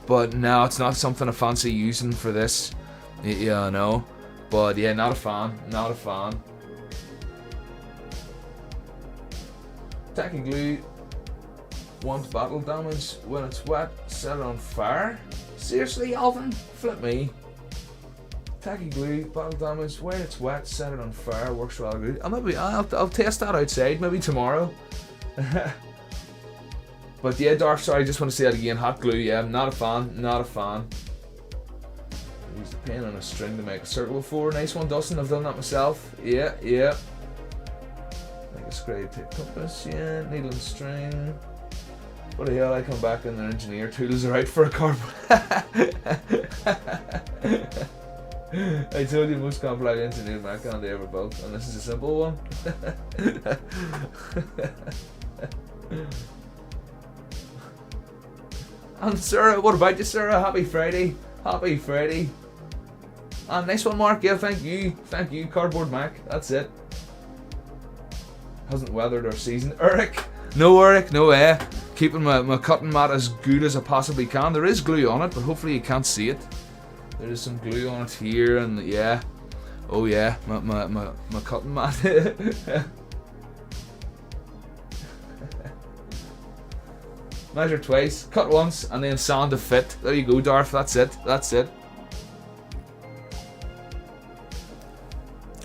But no, it's not something I fancy using for this. Yeah, I know. But yeah, not a fan. Not a fan. Tacky glue. Want battle damage when it's wet. Set it on fire. Seriously, Alvin? Flip me. Tacky glue, battle damage when it's wet. Set it on fire. Works rather good. I'll test that outside. Maybe tomorrow. But yeah, Darth, sorry, I just want to say that again. Hot glue, yeah, not a fan, not a fan. Use a pen and a string to make a circle before. Nice one, Dustin, I've done that myself. Yeah, yeah. Make a scribe tape compass, yeah, needle and string. What the hell, I come back and their engineer tools are out for a carbon. I told you most complex engineered Mech they ever built, and this is a simple one. And Sarah, what about you, Sarah? Happy Friday. Happy Friday. And nice one, Mark. Yeah, thank you. Thank you. Cardboard Mech. That's it. Hasn't weathered our season. Eric. No, Eric. No way. Keeping my cutting mat as good as I possibly can. There is glue on it, but hopefully you can't see it. There is some glue on it here, and yeah. Oh yeah, my cutting mat. Measure twice, cut once, and then sand to fit. There you go, Darth. That's it. That's it.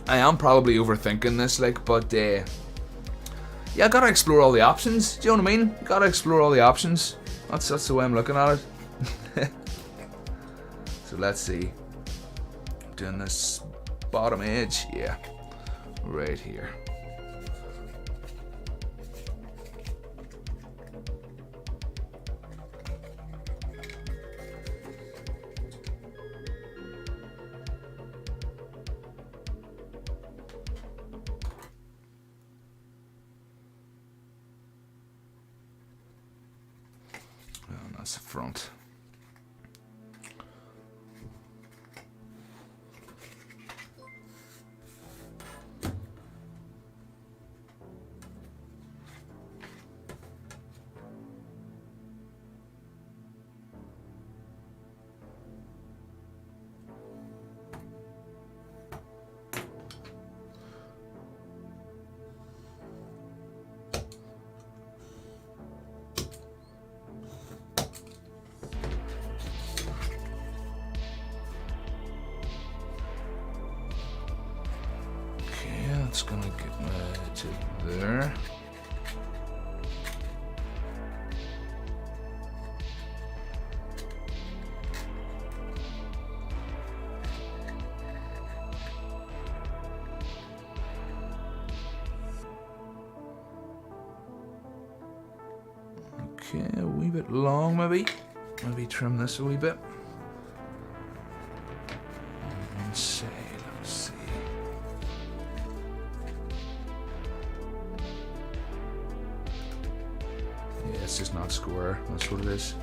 I am probably overthinking this, like, but yeah, I gotta explore all the options. Do you know what I mean? Gotta explore all the options. That's the way I'm looking at it. So let's see. Doing this bottom edge, yeah, right here. That's the front. It's gonna get me to there. Okay, a wee bit long maybe. Maybe trim this a wee bit. Let's see. It's just not square, that's what it is.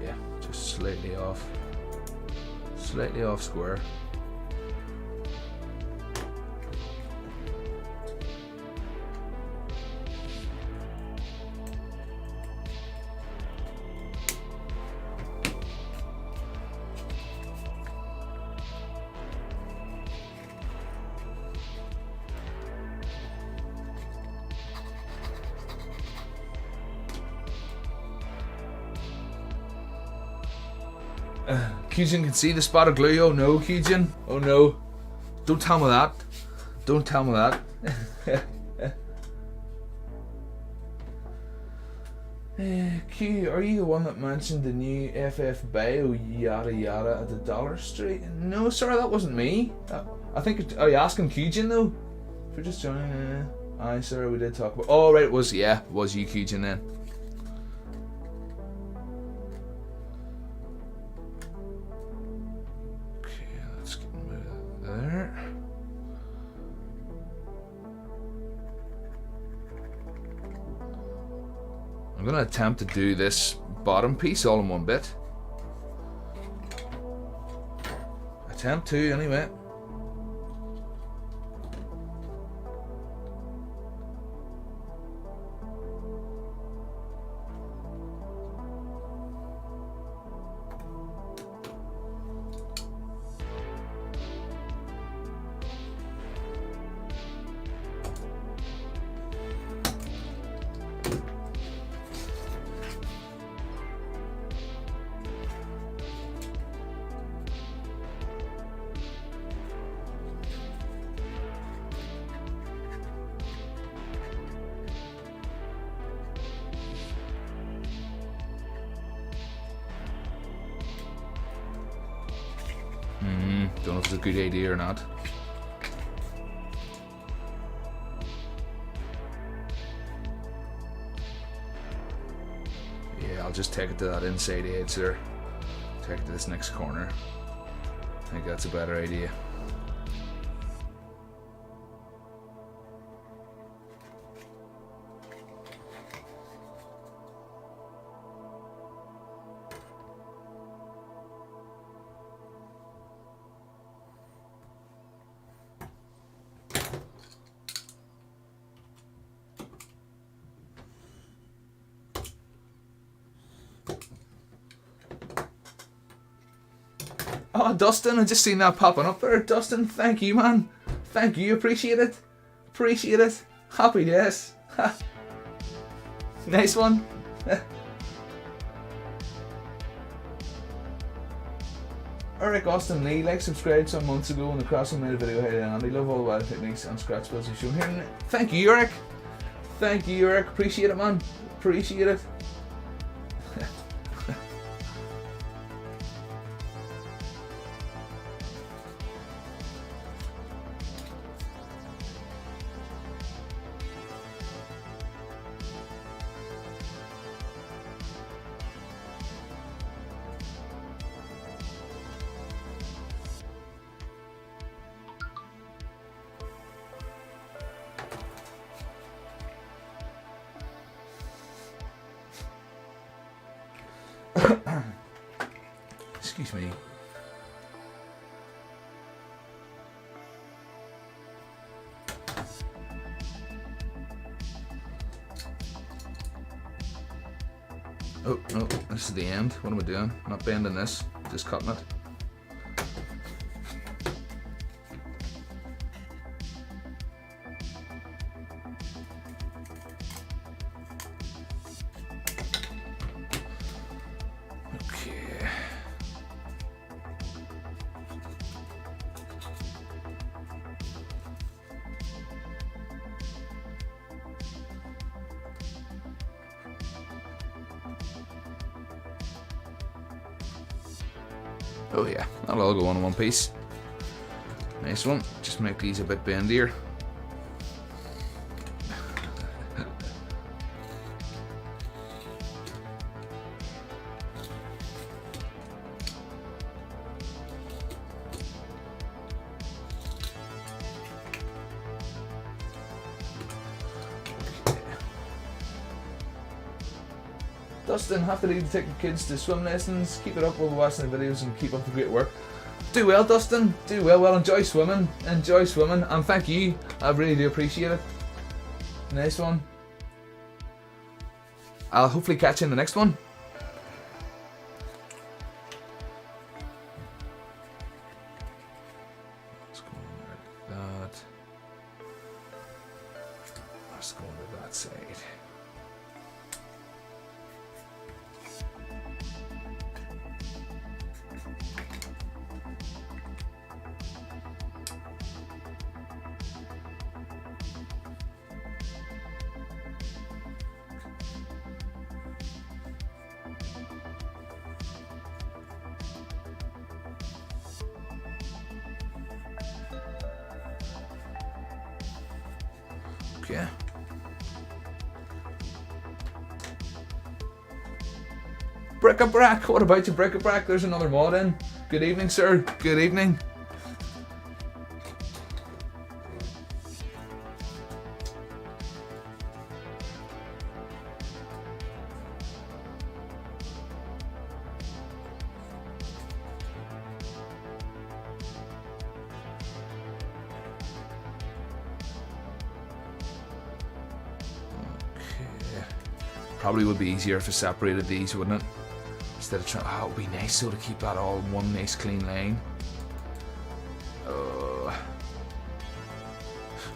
Yeah, just slightly off square. Kijin can see the spot of glue. Oh no, Kijin. Oh no. Don't tell me that. Don't tell me that. Q, are you the one that mentioned the new FF bio yada yada at the Dollar Street? No, sir, that wasn't me. I think, are you asking Qjin though? If you're just joining, aye, sir, we did talk about. Oh, right, it was you, Qjin then. Okay, let's get rid of there. I'm gonna attempt to do this bottom piece all in one bit. Attempt to, anyway. Don't know if it's a good idea or not. Yeah, I'll just take it to that inside edge there. Take it to this next corner. I think that's a better idea. Oh, Dustin, I just seen that popping up there. Dustin, thank you, man. Thank you, appreciate it. Appreciate it. Happy days. Nice one. Eric Austin Lee, like, subscribed some months ago when the Crossing made a video here, and I love all the wild techniques and scratch builds you've shown here. Thank you, Eric. Thank you, Eric. Appreciate it, man. Appreciate it. Excuse me. Oh, no, this is the end. What am I doing? I'm not bending this, just cutting it. Oh yeah, that'll all go on in one piece. Nice one. Just make these a bit bendier. Dustin, have to leave to take the kids to swim lessons. Keep it up while watching the videos and keep up the great work. Do well, Dustin. Do well. Well, enjoy swimming. Enjoy swimming. And thank you. I really do appreciate it. Nice one. I'll hopefully catch you in the next one. Let's go like that. Let's go to that side. Okay. Bric-a-brac, what about you, bric-a-brac? There's another mod in. Good evening, sir. Good evening. Probably would be easier if I separated these, wouldn't it? Instead of trying, it would be nice so to keep that all in one nice clean line.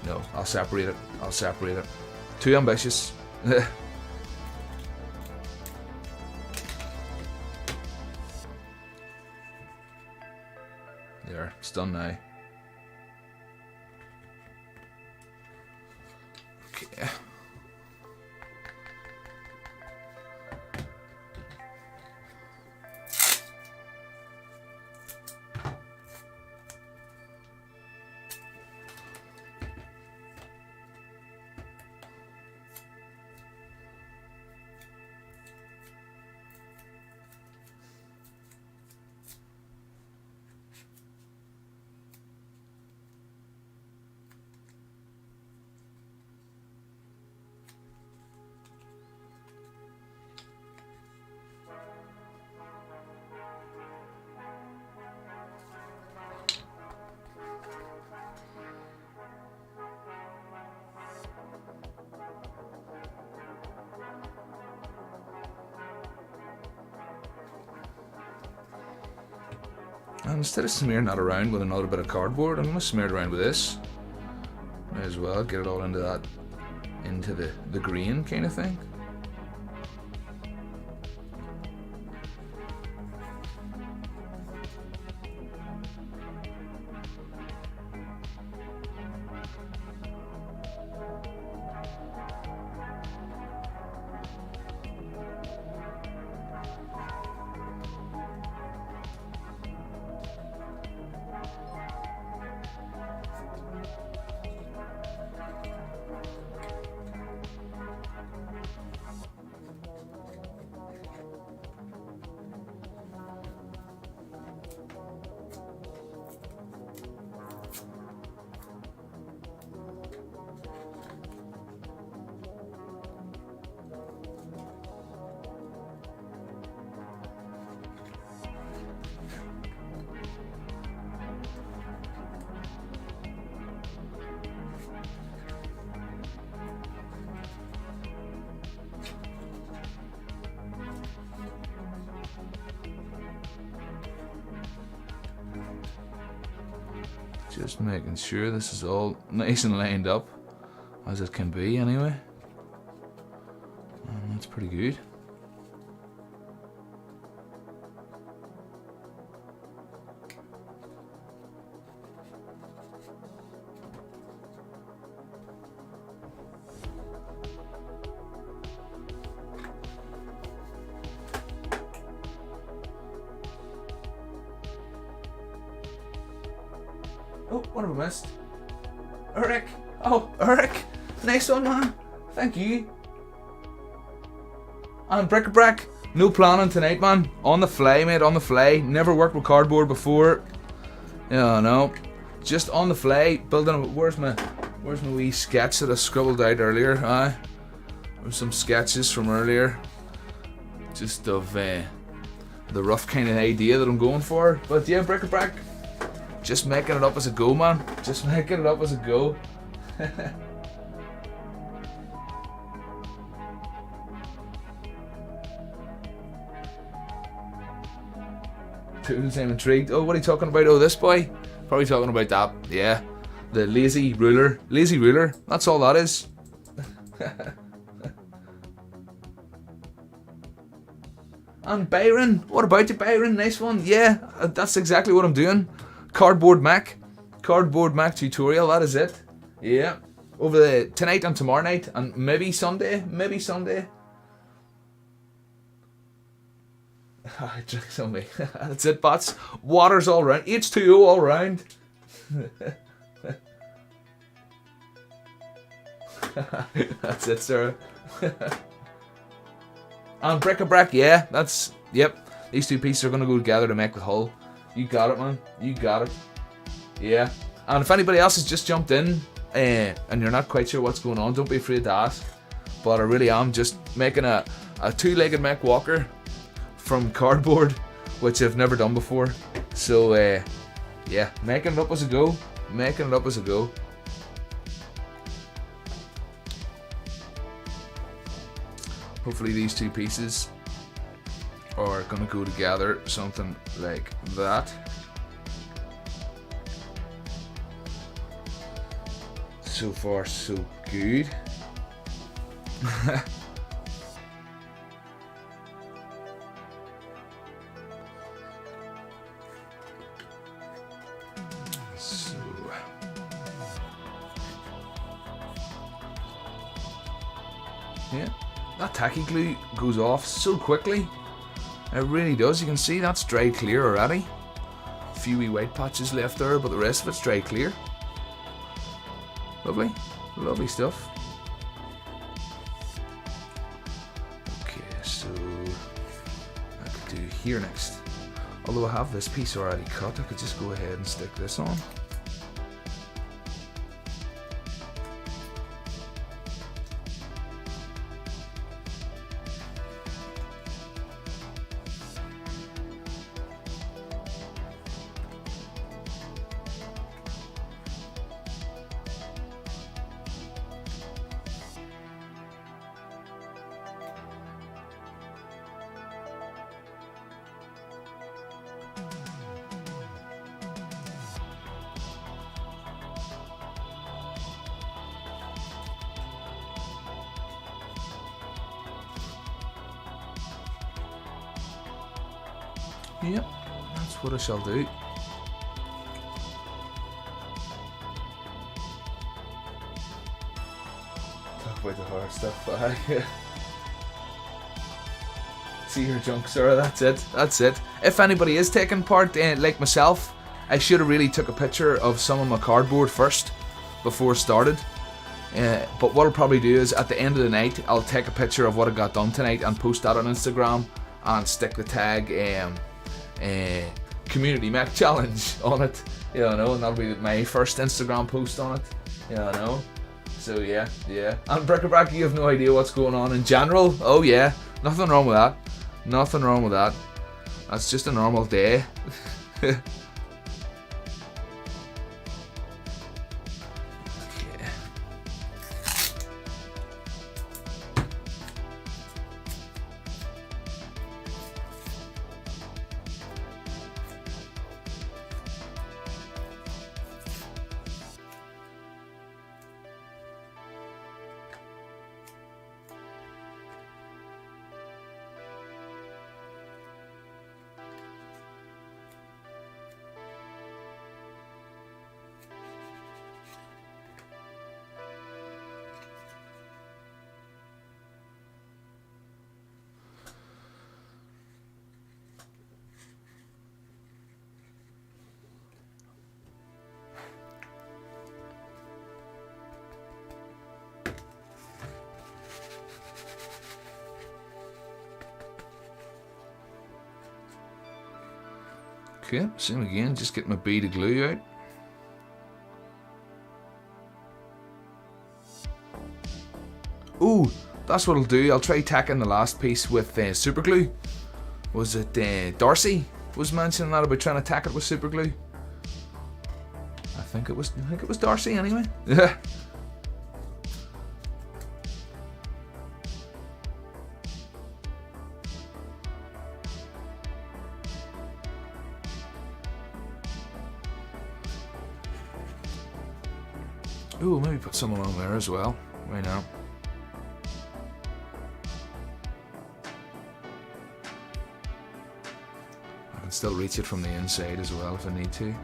No, I'll separate it. I'll separate it. Too ambitious. There, it's done now. Okay. And instead of smearing that around with another bit of cardboard, I'm going to smear it around with this. May as well get it all into the green kind of thing. Just making sure this is all nice and lined up as it can be anyway. And that's pretty good. Oh, what have I missed? Eric! Oh, Eric! Nice one, man! Thank you! And bric-a-brac, no planning tonight, man. On the fly, mate, on the fly. Never worked with cardboard before. Yeah, no. Just on the fly, building. Where's my wee sketch that I scribbled out earlier? There's some sketches from earlier. Just of the rough kind of idea that I'm going for. But yeah, bric-a-brac. Just making it up as a go, man. Just making it up as a go. I'm intrigued. Oh, what are you talking about? Oh, this boy? Probably talking about that. Yeah. The lazy ruler. Lazy ruler. That's all that is. And Byron. What about you, Byron? Nice one. Yeah, that's exactly what I'm doing. Cardboard Mech tutorial, that is it. Yeah, over tonight and tomorrow night and maybe Sunday. Drinks on me. That's it, bots. Water's all round. H2O all round. That's it, Sarah. And bric-a-brac, yeah, that's, yep. These two pieces are going to go together to make the hull. You got it, man. You got it. Yeah. And if anybody else has just jumped in and you're not quite sure what's going on, don't be afraid to ask. But I really am just making a two-legged mech walker from cardboard, which I've never done before. So, yeah, making it up as I go. Making it up as I go. Hopefully these two pieces are going to go together, something like that. So far, so good. So, yeah, that tacky glue goes off so quickly. It really does. You can see that's dry clear already. A few wee white patches left there, but the rest of it's dry clear. Lovely, lovely stuff. Okay, so I could do here next. Although I have this piece already cut, I could just go ahead and stick this on. Yep, that's what I shall do. Talk about the hard stuff, but see your junk, Sarah. That's it. That's it. If anybody is taking part, like myself, I should have really took a picture of some of my cardboard first before I started. But what I'll probably do is at the end of the night, I'll take a picture of what I got done tonight and post that on Instagram and stick the tag community mech challenge on it, you know, and that'll be my first Instagram post on it, you know. So yeah. And bric-a-brac, you have no idea what's going on in general. Oh yeah, nothing wrong with that. Nothing wrong with that. That's just a normal day. Okay, same again, just get my bead of glue out. Ooh, that's what I'll do. I'll try tacking the last piece with super glue. Was it Darcy was mentioning that about trying to tack it with super glue? I think it was Darcy anyway. Yeah. Ooh, maybe put some along there as well. Why not? I can still reach it from the inside as well if I need to.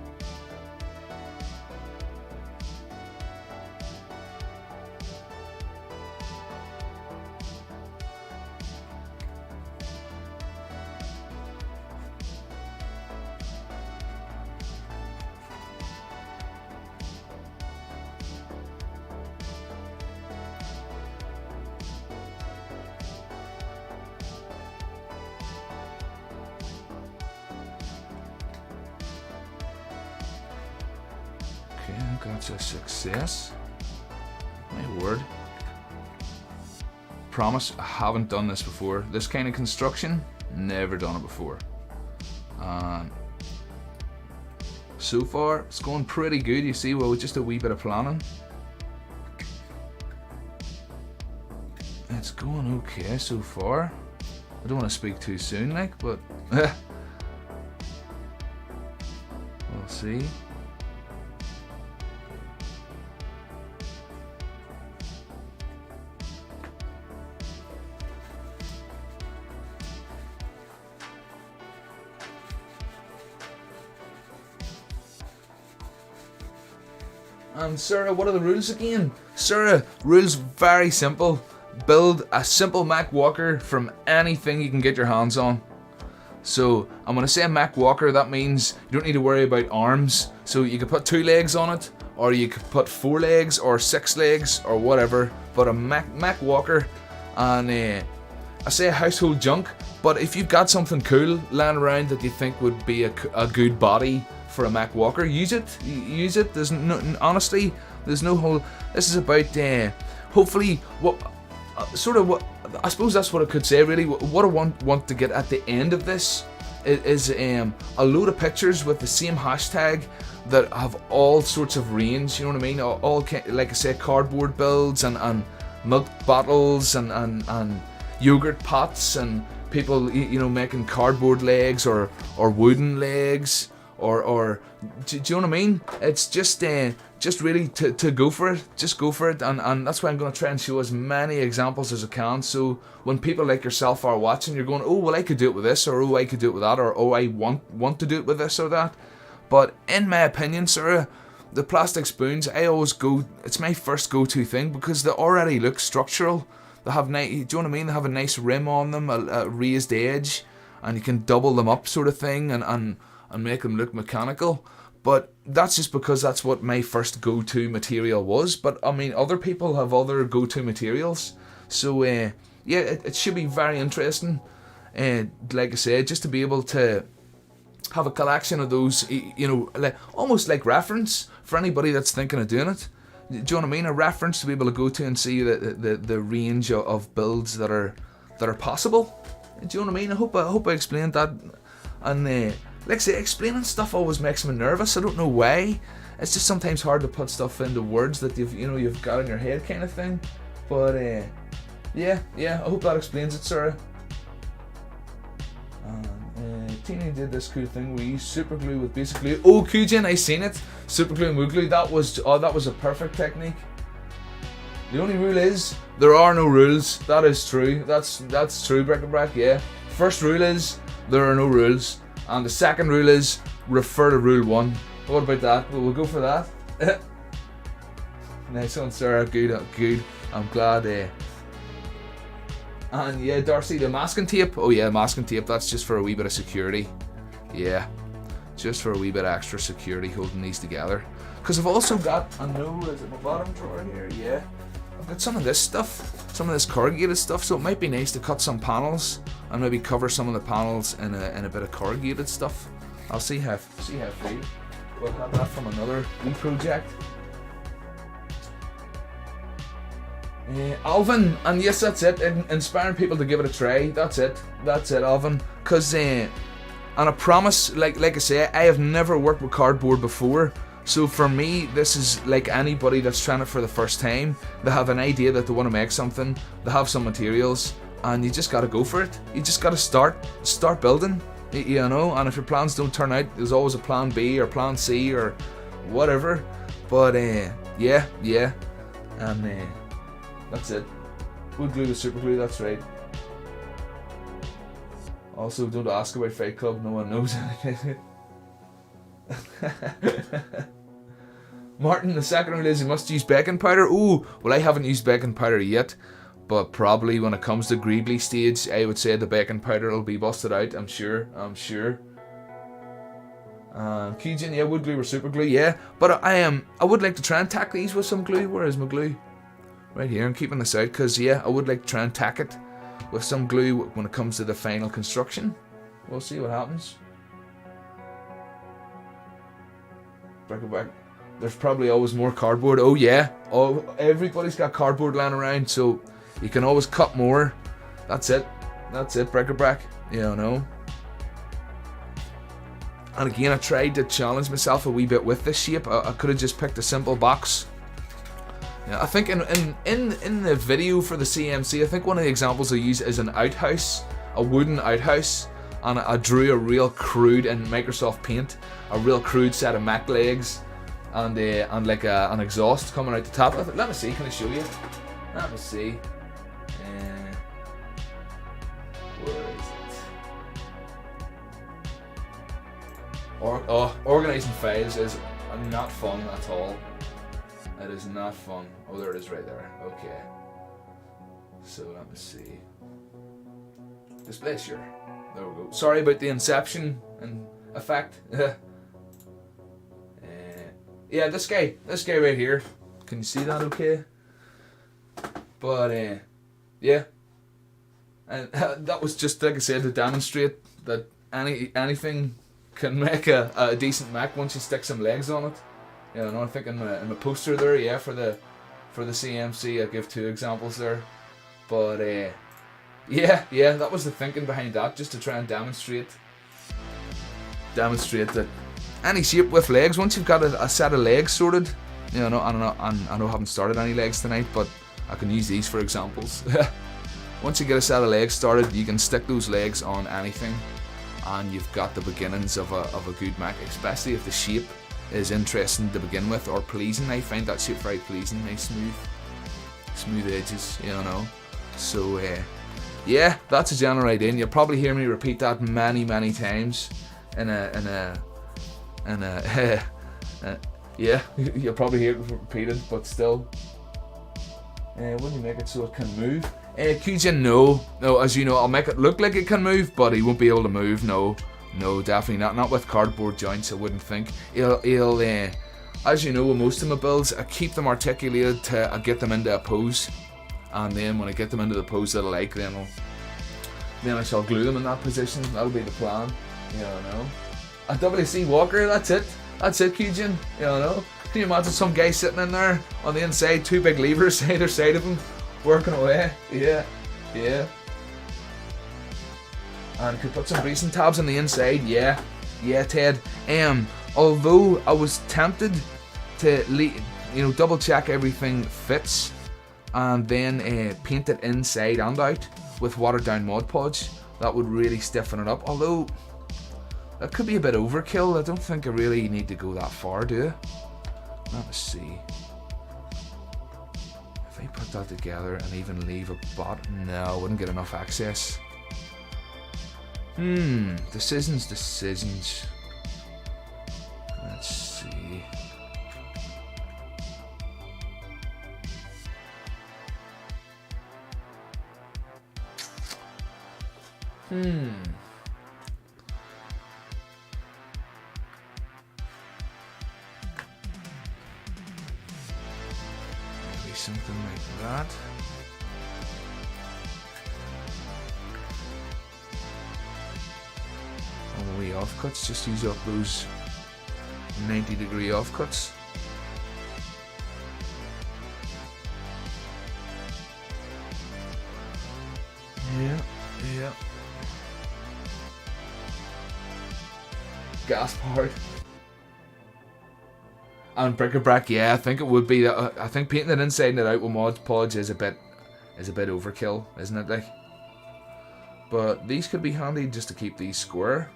Okay, that's a success. My word. Promise, I haven't done this before. This kind of construction, never done it before. And so far, it's going pretty good. You see, well, with just a wee bit of planning, it's going okay so far. I don't want to speak too soon, like, but we'll see. And Sarah, what are the rules again? Sarah, rules very simple. Build a simple Mech walker from anything you can get your hands on. So I'm going to say a Mech walker, that means you don't need to worry about arms. So you could put 2 legs on it, or you could put 4 legs, or 6 legs, or whatever. But a Mech walker, and I say a household junk, but if you've got something cool lying around that you think would be a good body for a Mech walker, use it. Use it. There's no, honestly, there's no whole. This is about hopefully what sort of what I suppose that's what I could say really. What I want to get at the end of this is a load of pictures with the same hashtag that have all sorts of range. You know what I mean? All like I say, cardboard builds and milk bottles and yogurt pots and people making cardboard legs or wooden legs. Or do you know what I mean? It's just really to go for it. Just go for it, and that's why I'm going to try and show as many examples as I can. So when people like yourself are watching, you're going, oh well, I could do it with this, or oh I could do it with that, or oh I want to do it with this or that. But in my opinion, Sarah, the plastic spoons, I always go. It's my first go-to thing because they already look structural. They have do you know what I mean? They have a nice rim on them, a raised edge, and you can double them up, sort of thing, and make them look mechanical. But that's just because that's what my first go-to material was. But I mean, other people have other go-to materials. So yeah, it should be very interesting. Like I said, just to be able to have a collection of those, like almost like reference for anybody that's thinking of doing it. Do you know what I mean? A reference to be able to go to and see the range of builds that are possible. Do you know what I mean? I hope I explained that. And like I say, explaining stuff always makes me nervous. I don't know why. It's just sometimes hard to put stuff into words that you've got in your head, kind of thing. But yeah. I hope that explains it, Sarah. Tina did this cool thing. We used super glue with basic glue. Oh, Kujin, I seen it. Super glue and wood glue. That was a perfect technique. The only rule is there are no rules. That is true. That's true, Brick-a-Brack. Yeah. First rule is there are no rules. And the second rule is refer to rule 1. What about that? Well, we'll go for that. Nice one, Sarah. Good. I'm glad. And yeah, Darcy, the masking tape. Oh yeah, masking tape. That's just for a wee bit of security. Yeah, just for a wee bit of extra security holding these together. Because I've also got, is it my bottom drawer here? Yeah. I've got some of this stuff, some of this corrugated stuff, so it might be nice to cut some panels and maybe cover some of the panels in a bit of corrugated stuff. I'll see how I feel. We'll have that from another wee project. Alvin, and yes, that's it. Inspiring people to give it a try. That's it, Alvin. Because, and I promise, like I say, I have never worked with cardboard before. So for me, this is like anybody that's trying it for the first time. They have an idea that they want to make something. They have some materials, and you just got to go for it. You just got to start building. And if your plans don't turn out, there's always a plan B or plan C or whatever. But yeah, and that's it. Wood glue to super glue. That's right. Also, don't ask about Fight Club. No one knows. Martin, the second rule is you must use baking powder. Ooh, well, I haven't used baking powder yet, but probably when it comes to greebly stage, I would say the baking powder will be busted out. I'm sure. Keijin, yeah, wood glue or super glue, yeah. But I would like to try and tack these with some glue. Where is my glue? Right here. I'm keeping this out because I would like to try and tack it with some glue when it comes to the final construction. We'll see what happens. Back. there's probably always more cardboard. Oh yeah, everybody's got cardboard lying around, so you can always cut more. That's it, bric-a-brac, you know. And again, I tried to challenge myself a wee bit with this shape. I could have just picked a simple box. Yeah, I think in the video for the CMC, I think one of the examples I use is an outhouse, a wooden outhouse, and I drew a real crude in Microsoft Paint, a real crude set of Mech legs, and like an exhaust coming out the top. Let me see. Can I show you? Let me see. Where is it? Organising files is not fun at all. It is not fun. Oh, there it is right there. Okay. So let me see. Display share. There we go. Sorry about the inception and effect. Yeah, this guy right here. Can you see that okay? But yeah. And that was just, like I said, to demonstrate that anything can make a decent Mech once you stick some legs on it. Yeah, I think in my poster there, yeah, for the CMC, I give 2 examples there. But yeah, that was the thinking behind that, just to try and demonstrate that any shape with legs, once you've got a set of legs sorted, you know, I know I haven't started any legs tonight, but I can use these for examples. Once you get a set of legs started, you can stick those legs on anything, and you've got the beginnings of a good Mech, especially if the shape is interesting to begin with, or pleasing. I find that shape very pleasing, nice smooth edges, you know. So yeah, that's a general idea, and you'll probably hear me repeat that many times in a yeah, you'll probably hear it repeated, but still. When you make it so it can move, Kyujin, no, as you know, I'll make it look like it can move, but he won't be able to move. No, definitely not with cardboard joints, I wouldn't think. He'll as you know, with most of my builds, I keep them articulated to get them into a pose, and then when I get them into the pose that I like, then I shall glue them in that position. That'll be the plan, you know. A WC Walker, that's it, Kyujin, you know. Can you imagine some guy sitting in there on the inside, 2 big levers either side of him, working away? Yeah. And could put some greasing tabs on the inside. Yeah, Ted. Although I was tempted to double check everything fits, and then paint it inside and out with watered down Mod Podge. That would really stiffen it up. Although that could be a bit overkill. I don't think I really need to go that far, do I? Let me see. If I put that together and even leave a bottom, no, I wouldn't get enough access. Decisions. Let's see. Maybe something like that. All the way offcuts, just use up those 90-degree offcuts. Yeah. Gas powered. And bric-a-brac, yeah, I think it would be. I think painting it inside and out with Mod Podge is a bit overkill, isn't it? Like, but these could be handy just to keep these square.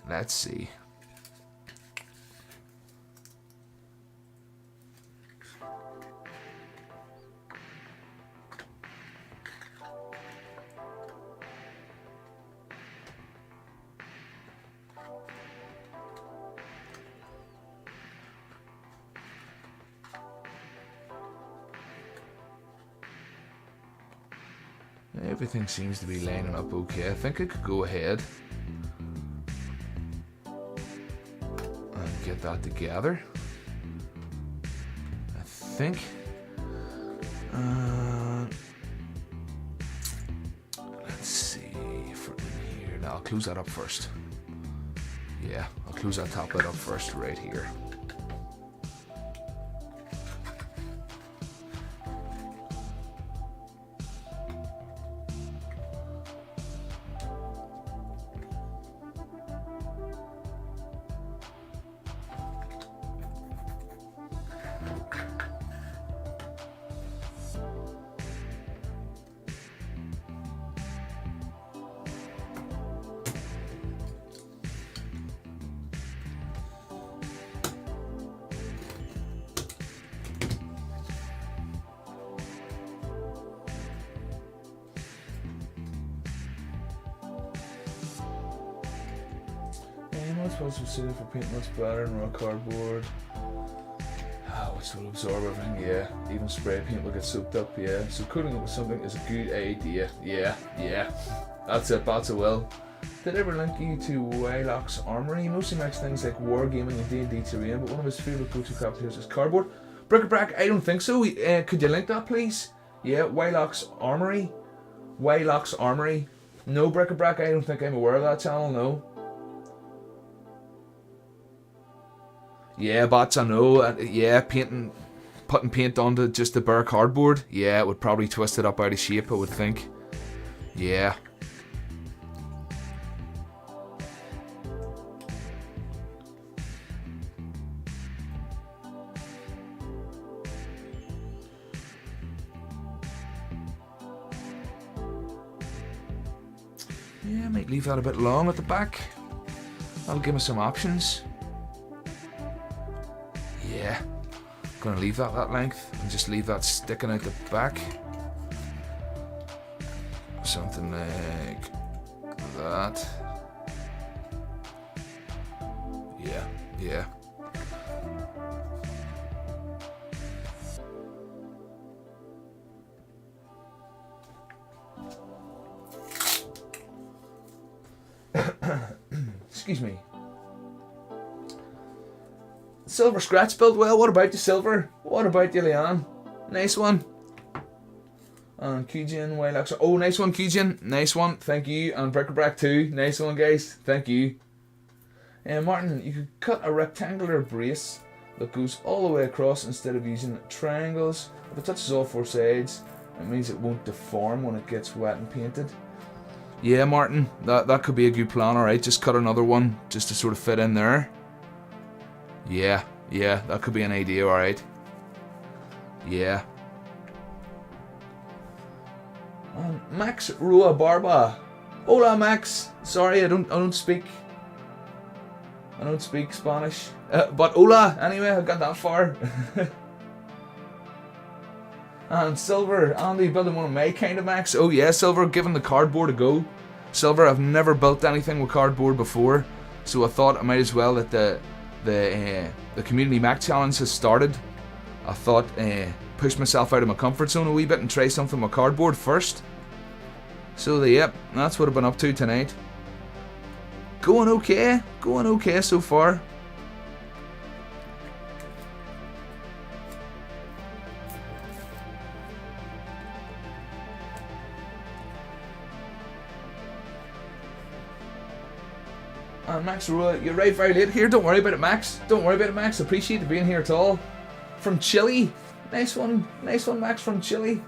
Let's see. Everything seems to be lining up okay. I think I could go ahead and get that together. I think. Let's see for in here. Now I'll close that up first. Yeah, I'll close that top bit up first right here. What's supposed to be suited for paint much better than raw cardboard? Which will absorb everything, yeah. Even spray paint will get soaked up, yeah. So coating it with something is a good idea. Yeah. That's it, that's a will. Did I ever link you to Wylock's Armory? Mostly makes things like wargaming and D&D terrain, but one of his favourite go-to crafting is cardboard. Bric-a-brac, I don't think so. Could you link that, please? Yeah, Wylock's Armory. Wylock's Armory. No, Bric-a-brac, I don't think I'm aware of that channel, no. Yeah, bots, I know. Yeah, putting paint onto just the bare cardboard. Yeah, it would probably twist it up out of shape, I would think. Yeah. Yeah, I might leave that a bit long at the back. That'll give me some options. Yeah, gonna leave that length and just leave that sticking out the back. Something like that. Yeah. Excuse me. Silver scratch build. Well, what about you, Silver? What about you, Leanne? Nice one. And Qjin, Wylock's. Oh, nice one, Qjin. Nice one. Thank you. And Bric-a-brac too. Nice one, guys. Thank you. Martin, you could cut a rectangular brace that goes all the way across instead of using triangles. If it touches all four sides, it means it won't deform when it gets wet and painted. Yeah, Martin, that could be a good plan. Alright, just cut another one just to sort of fit in there. Yeah, that could be an idea, alright. Yeah. Max Rua Barba. Hola, Max. Sorry, I don't speak Spanish. But hola, anyway, I got that far. And Silver, Andy building one of my kind of Max. Oh yeah, Silver, giving the cardboard a go. Silver, I've never built anything with cardboard before, so I thought I might as well that the community Mac challenge has started. I thought push myself out of my comfort zone a wee bit and try something with cardboard first. So yep, that's what I've been up to tonight. Going okay so far. And Max, you're right, very late here. Don't worry about it, Max. Don't worry about it, Max. Appreciate you being here at all. From Chile. Nice one, Max, from Chile.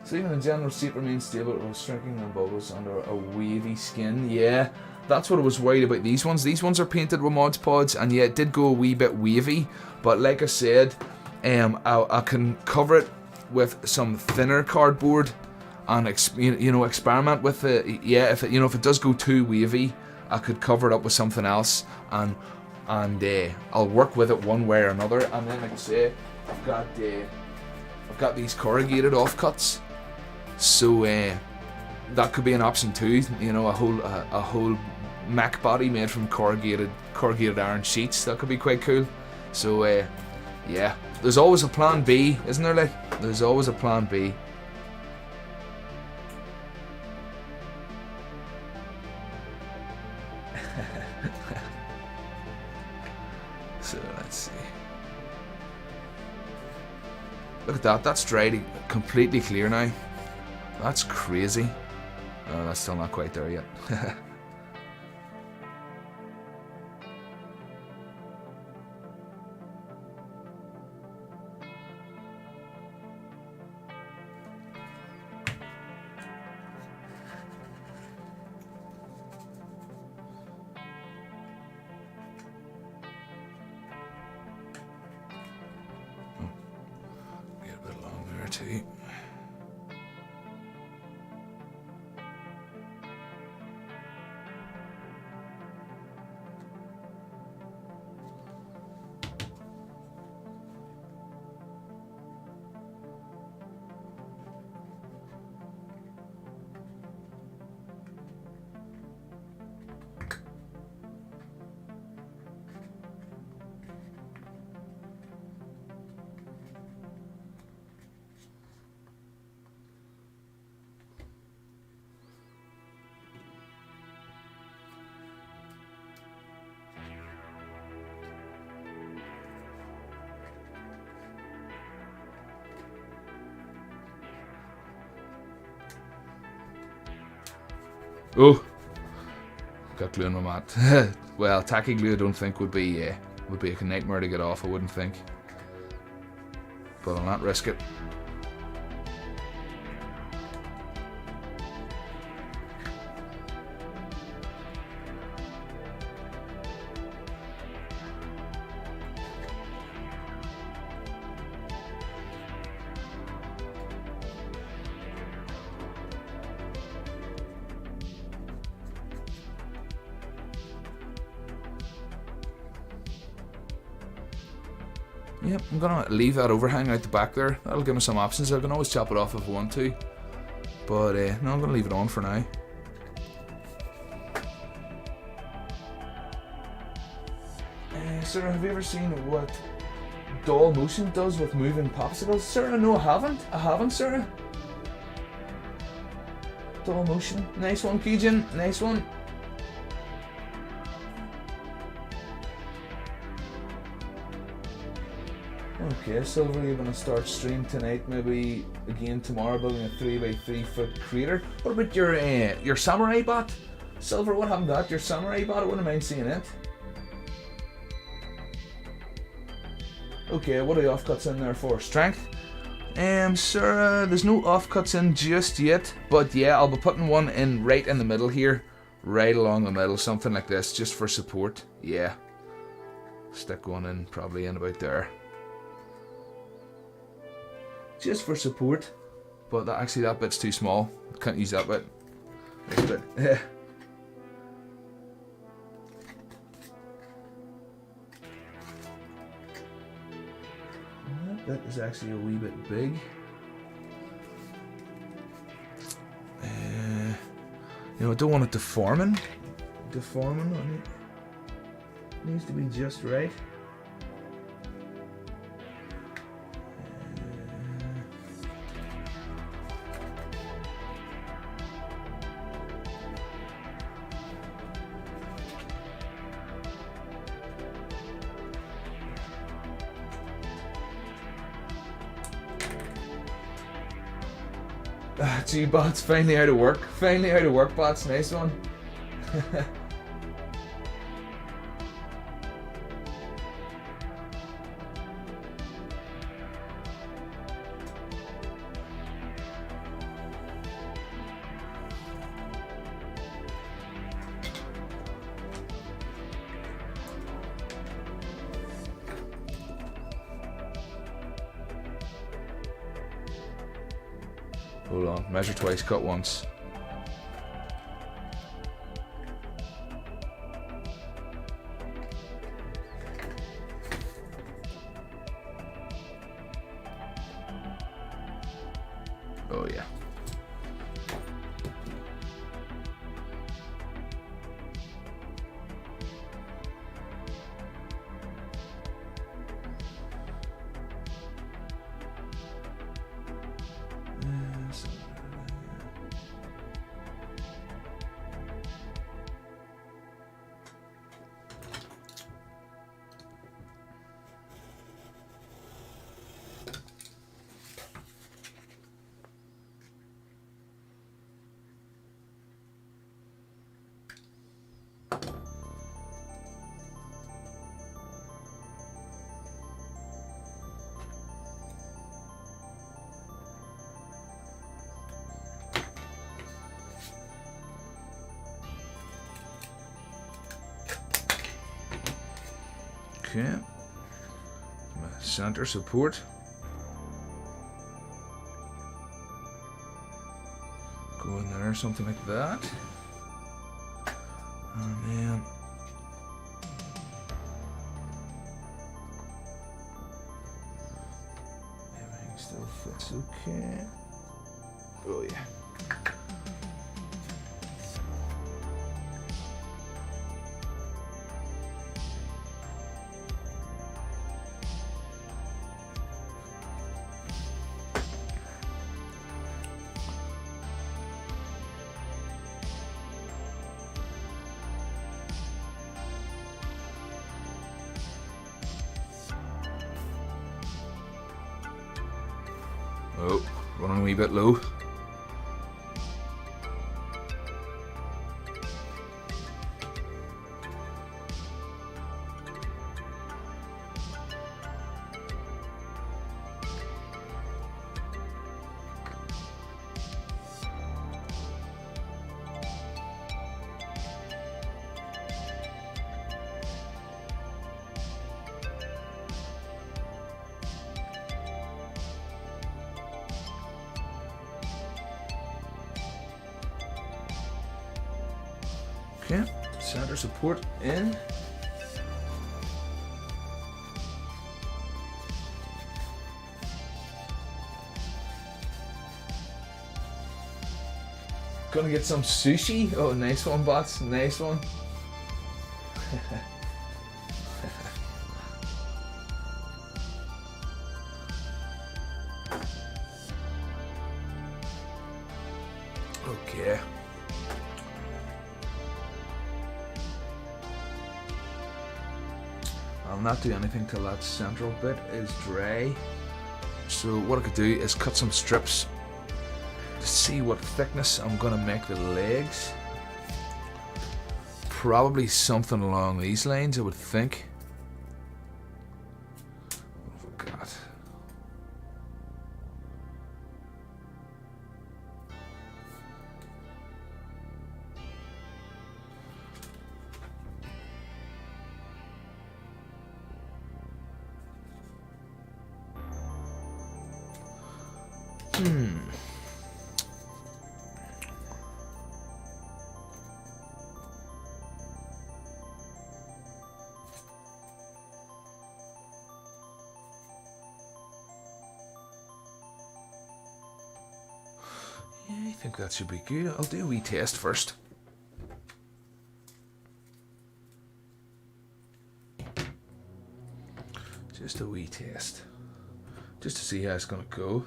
So even the general shape remains stable, it was shrinking and bubbles under a wavy skin. Yeah, that's what I was worried about these ones. These ones are painted with Mod Podge, and yeah, it did go a wee bit wavy. But like I said, I can cover it with some thinner cardboard and experiment with it. Yeah, if it does go too wavy, I could cover it up with something else, and I'll work with it one way or another. And then, like I say, I've got these corrugated offcuts, so that could be an option too. You know, a whole Mech body made from corrugated iron sheets. That could be quite cool. So yeah, there's always a plan B, isn't there? Like, there's always a plan B. So let's see. Look at that. That's dried completely clear now. That's crazy. Oh, that's still not quite there yet. Get a bit long there too. Oh, got glue in my mat. Well, tacky glue I don't think would be a nightmare to get off. I wouldn't think, but I'll not risk it. Yep, I'm gonna leave that overhang out the back there. That'll give me some options. I can always chop it off if I want to, but no, I'm gonna leave it on for now. Sarah, have you ever seen what Doll Motion does with moving popsicles? Sarah, no, I haven't. I haven't, Sarah. Doll Motion, nice one, Keegan, nice one. Okay, Silver, you're gonna start stream tonight, maybe again tomorrow, building a 3x3 foot creator. What about your samurai bot? Silver, what happened to that? Your samurai bot? I wouldn't mind seeing it. Okay, what are the offcuts in there for? Strength? Sir, there's no offcuts in just yet, but yeah, I'll be putting one in right in the middle here, right along the middle, something like this, just for support. Yeah, stick one in probably in about there. Just for support, but actually that bit's too small. Can't use that bit. This bit. That bit is actually a wee bit big. You know, I don't want it deforming. Deforming on it. Needs to be just right. Gee, bots, finally out of work. Finally out of work, bots. Nice one. Hold on, measure twice, cut once. Oh yeah. Okay. My center support. Go in there, something like that. And then everything still fits okay. Oh yeah. Oh, running a wee bit low. Okay, center support in. Gonna get some sushi. Oh, nice one, bots. Nice one. Okay. I'll not do anything till that central bit is dry. So what I could do is cut some strips to see what thickness I'm gonna make the legs. Probably something along these lines, I would think. What have I got? Yeah, I think that should be good. I'll do a wee test first. Just a wee test. Just to see how it's gonna go.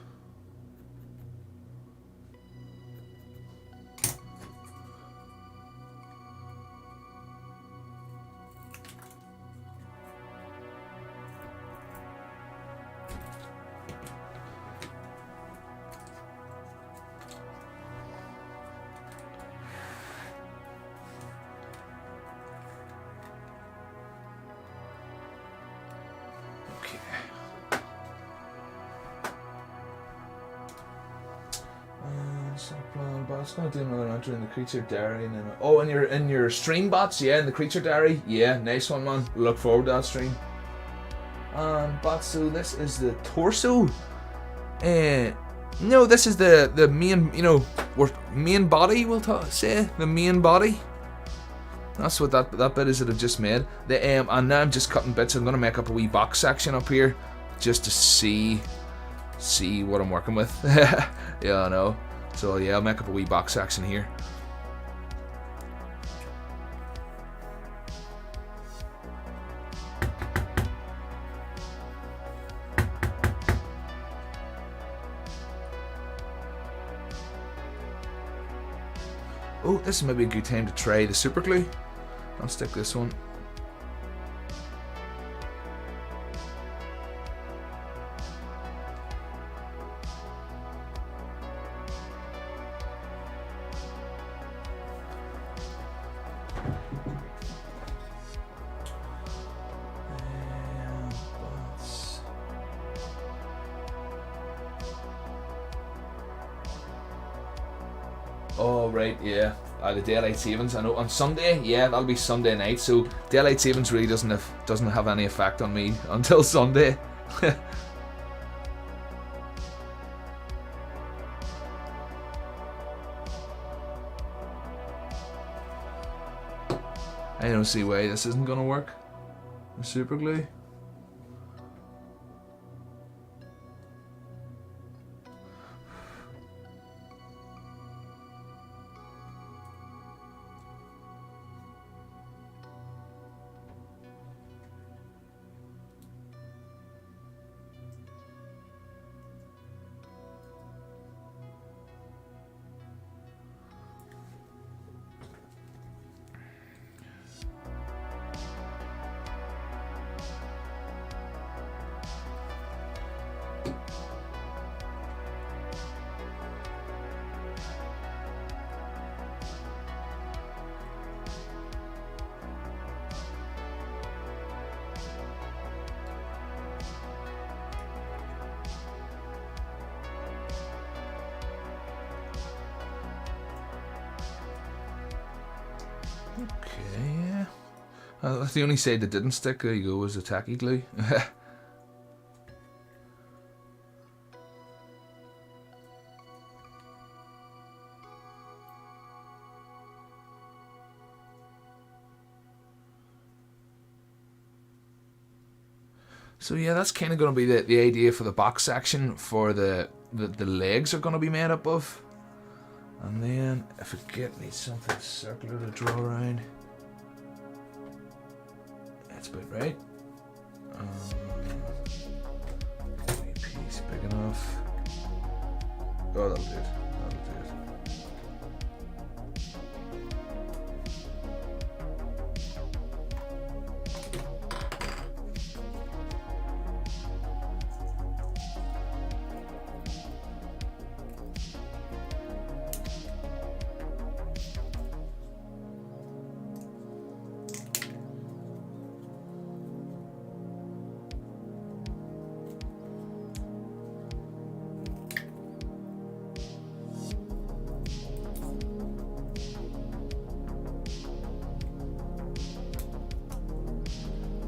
But it's gonna do another entry in the creature diary, and then in your stream bots, yeah, in the creature diary, yeah, nice one, man. Look forward to that stream. Bots, so this is the torso. No, this is the main, main body. We'll say the main body. That's what that bit is that I've just made. And now I'm just cutting bits. I'm gonna make up a wee box section up here, just to see what I'm working with. Yeah, I know. So yeah, I'll make up a wee box section here. Oh, this is maybe a good time to try the super glue. I'll stick this one. Oh right, yeah. The daylight savings. I know on Sunday, yeah, that'll be Sunday night. So daylight savings really doesn't have any effect on me until Sunday. I don't see why this isn't gonna work. The super glue. Okay, yeah. That's the only side that didn't stick. There you go, was the tacky glue. So yeah, that's kind of going to be the idea for the box section. For the legs are going to be made up of. And then if it needs something circular to draw around. That's about right. Piece big enough. Oh, that'll do it. That'll do it.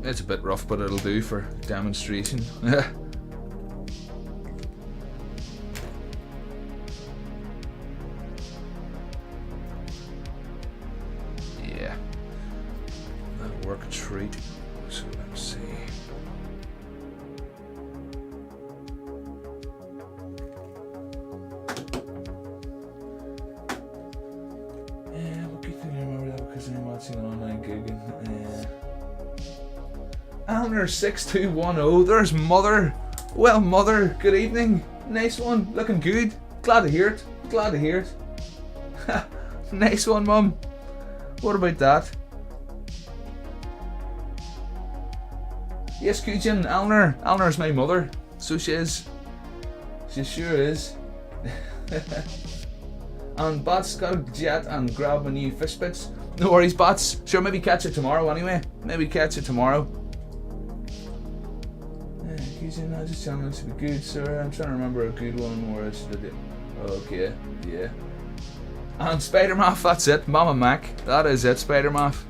It's a bit rough, but it'll do for demonstration. Yeah. That'll work a treat. So let's see. Yeah, we'll keep thinking remember that because I'm watching online gigging. Alner6210, there's Mother. Well, Mother, good evening. Nice one, looking good. Glad to hear it. Glad to hear it. Nice one, Mum. What about that? Yes, Kujin, Alner. Alner's my mother. So she is. She sure is. And Bats got a jet and grab my new fish bits. No worries, Bats. Sure, maybe catch it tomorrow anyway. Maybe catch it tomorrow. I just tell me to be good, sir. I'm trying to remember a good one where I should have did. Okay, yeah. And Spider-Math, that's it. Mama Mac. That is it, Spider-Math.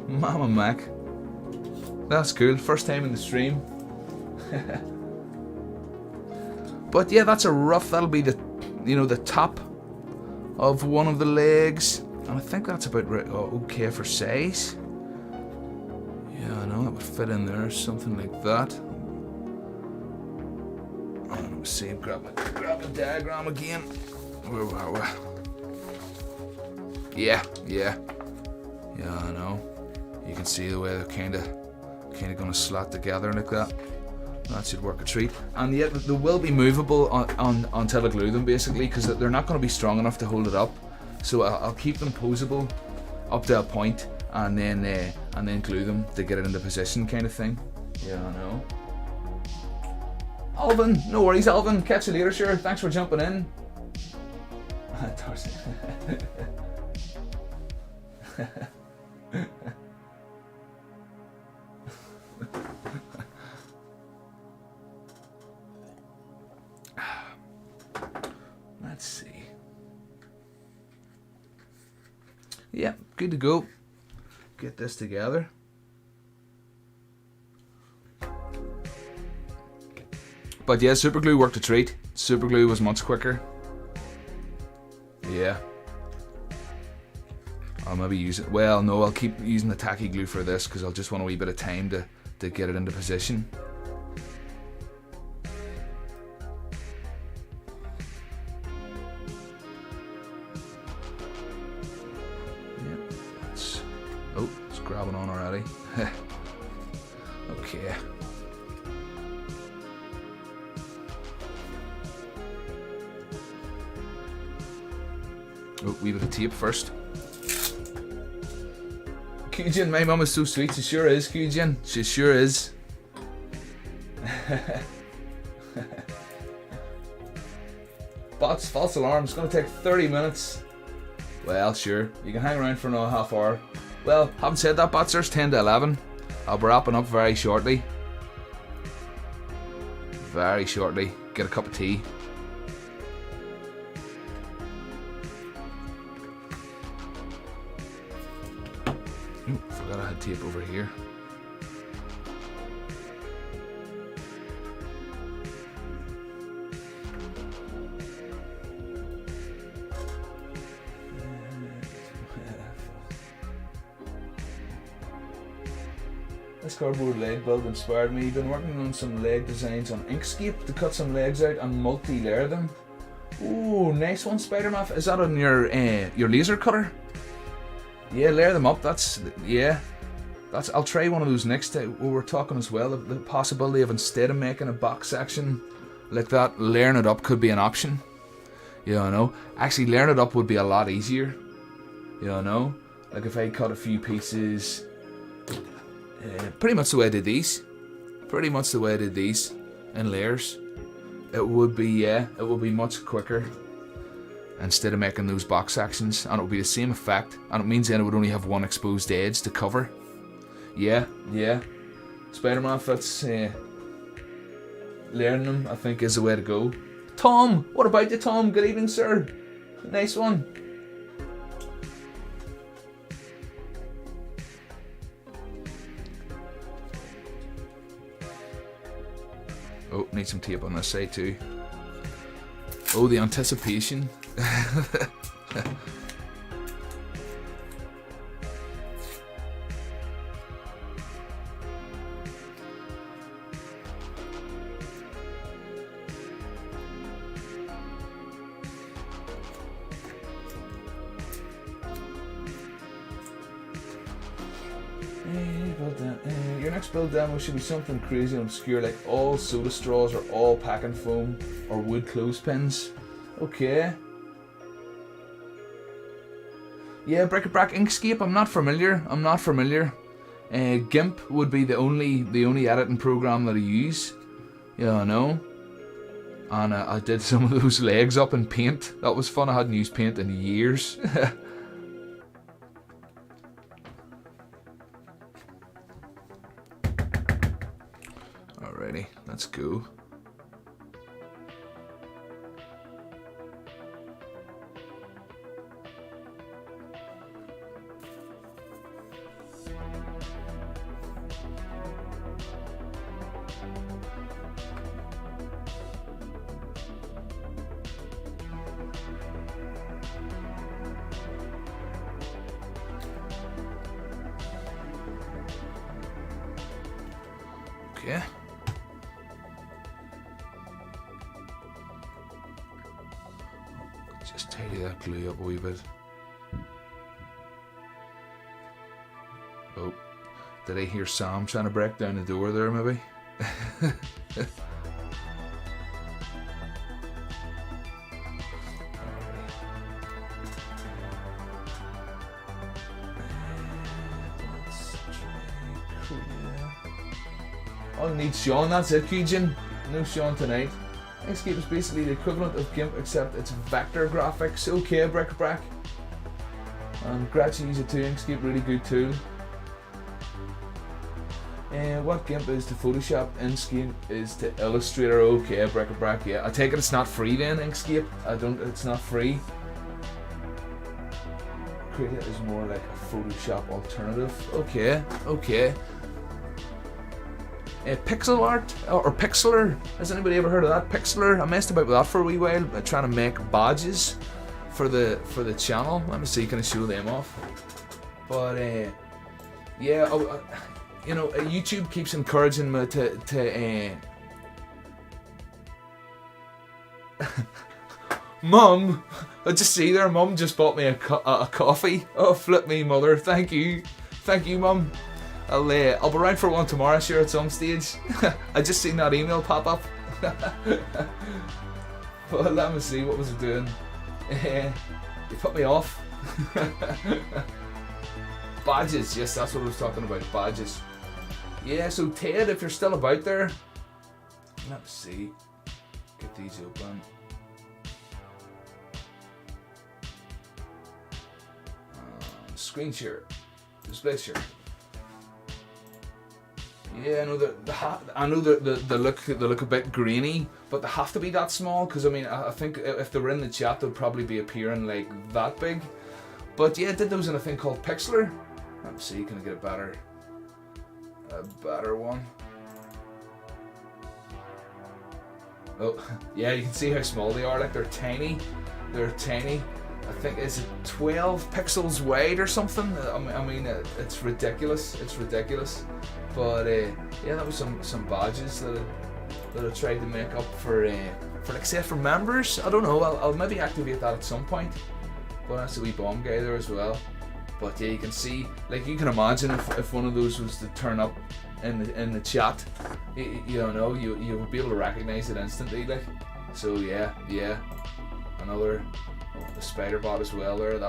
Mama Mac. That's cool. First time in the stream. But yeah, that's a rough. That'll be the, the top of one of the legs. And I think that's about okay for size. Yeah, I know that would fit in there, something like that. Let me see, grab the diagram again. Where were we? Yeah, I know. You can see the way they're kind of going to slot together like that. That should work a treat. And yet they will be movable until I glue them, basically, because they're not going to be strong enough to hold it up. So I'll keep them posable up to a point, and then glue them to get it into position, kind of thing. Yeah, I know. Alvin, no worries, Alvin. Catch you later, sure. Thanks for jumping in. Darcy. Let's see. Yeah, good to go. Get this together. But yeah, super glue worked a treat. Super glue was much quicker. Yeah. I'll maybe use it. Well, no, I'll keep using the tacky glue for this because I'll just want a wee bit of time to get it into position. Oh, it's grabbing on already. Okay. Oh, wee bit of tape first. Kujin, my mum is so sweet. She sure is, Kujin. She sure is. Bots, false alarm. It's going to take 30 minutes. Well, sure. You can hang around for another half hour. Well, having said that, bots, there's 10 to 11. I'll be wrapping up very shortly. Very shortly. Get a cup of tea. Ooh, forgot I had tape over here. This cardboard leg build inspired me. Been working on some leg designs on Inkscape to cut some legs out and multi-layer them. Ooh, nice one, Spider-Man. Is that on your laser cutter? Yeah, layer them up. That's I'll try one of those next time. We were talking as well the possibility of, instead of making a box section like that, layering it up could be an option. You know, actually layering it up would be a lot easier. You know, like if I cut a few pieces. Pretty much the way I did these. Pretty much the way I did these in layers. It would be much quicker instead of making those box sections, and it would be the same effect, and it means then it would only have one exposed edge to cover. Yeah. Spider-Man fits. Layering them, I think, is the way to go. Tom, what about you, Tom? Good evening, sir. Nice one. Oh, need some tape on this side too. Oh, the anticipation. Your next build demo should be something crazy and obscure, like all soda straws or all packing foam or wood clothespins. Okay. Yeah, Bric-a-Brac Inkscape. I'm not familiar. GIMP would be the only editing program that I use. Yeah, I know. And I did some of those legs up in paint. That was fun. I hadn't used paint in years. Alrighty, let's go. Okay. Just tidy that glue up a wee bit. Oh, did I hear Sam trying to break down the door there, maybe? I'll need Sean, that's it, Kujin. No Sean tonight. Inkscape is basically the equivalent of GIMP, except it's vector graphics. Okay, Bric-a-Brac. Great to use it too. Inkscape, really good tool. What GIMP is to Photoshop, Inkscape is to Illustrator. Okay, bric-a-brac, yeah. I take it it's not free then, Inkscape? It's not free. Krita is more like a Photoshop alternative. Okay, okay. Pixel art or Pixlr. Has anybody ever heard of that? Pixlr. I messed about with that for a wee while, trying to make badges for the channel. Let me see, can I show them off? But yeah, you know, YouTube keeps encouraging me to Mum, I just see there. Mum just bought me a coffee. Oh, flip me, mother. Thank you, Mum. I'll be around for one tomorrow, sure, at some stage. I just seen that email pop up. But let me see, what was it doing? You put me off. Badges, yes, that's what I was talking about. Badges. Yeah, so Ted, if you're still about there, let me see. Get these open. Screen share, display share. Yeah, I know they look a bit grainy, but they have to be that small because I mean I think if they were in the chat they'll probably be appearing like that big. But yeah, I did those in a thing called Pixlr. Let me see, can I get a better one? Oh yeah, you can see how small they are. Like they're tiny. They're tiny. I think is it 12 pixels wide or something. I mean it's ridiculous. It's ridiculous. But yeah, that was some badges that I tried to make up for like say for members. I don't know. I'll maybe activate that at some point. But that's a wee bomb guy there as well. But yeah, you can see, like you can imagine if one of those was to turn up in the chat, you know, you would be able to recognize it instantly. Like, so yeah, another. The spider bot as well there.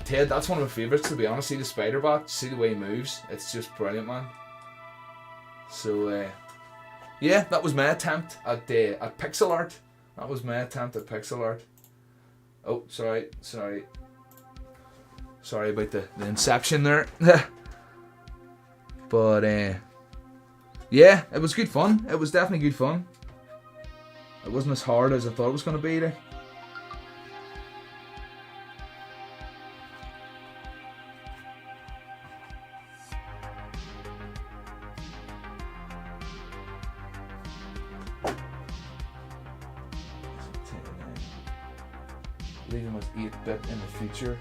Ted, that's one of my favourites to be honest. See the spider bot, see the way he moves. It's just brilliant, man. So yeah, that was my attempt at pixel art. That was my attempt at pixel art. Oh, sorry about the inception there. But yeah, it was good fun. It was definitely good fun. It wasn't as hard as I thought it was going to be. Leaving with 8-bit in the future.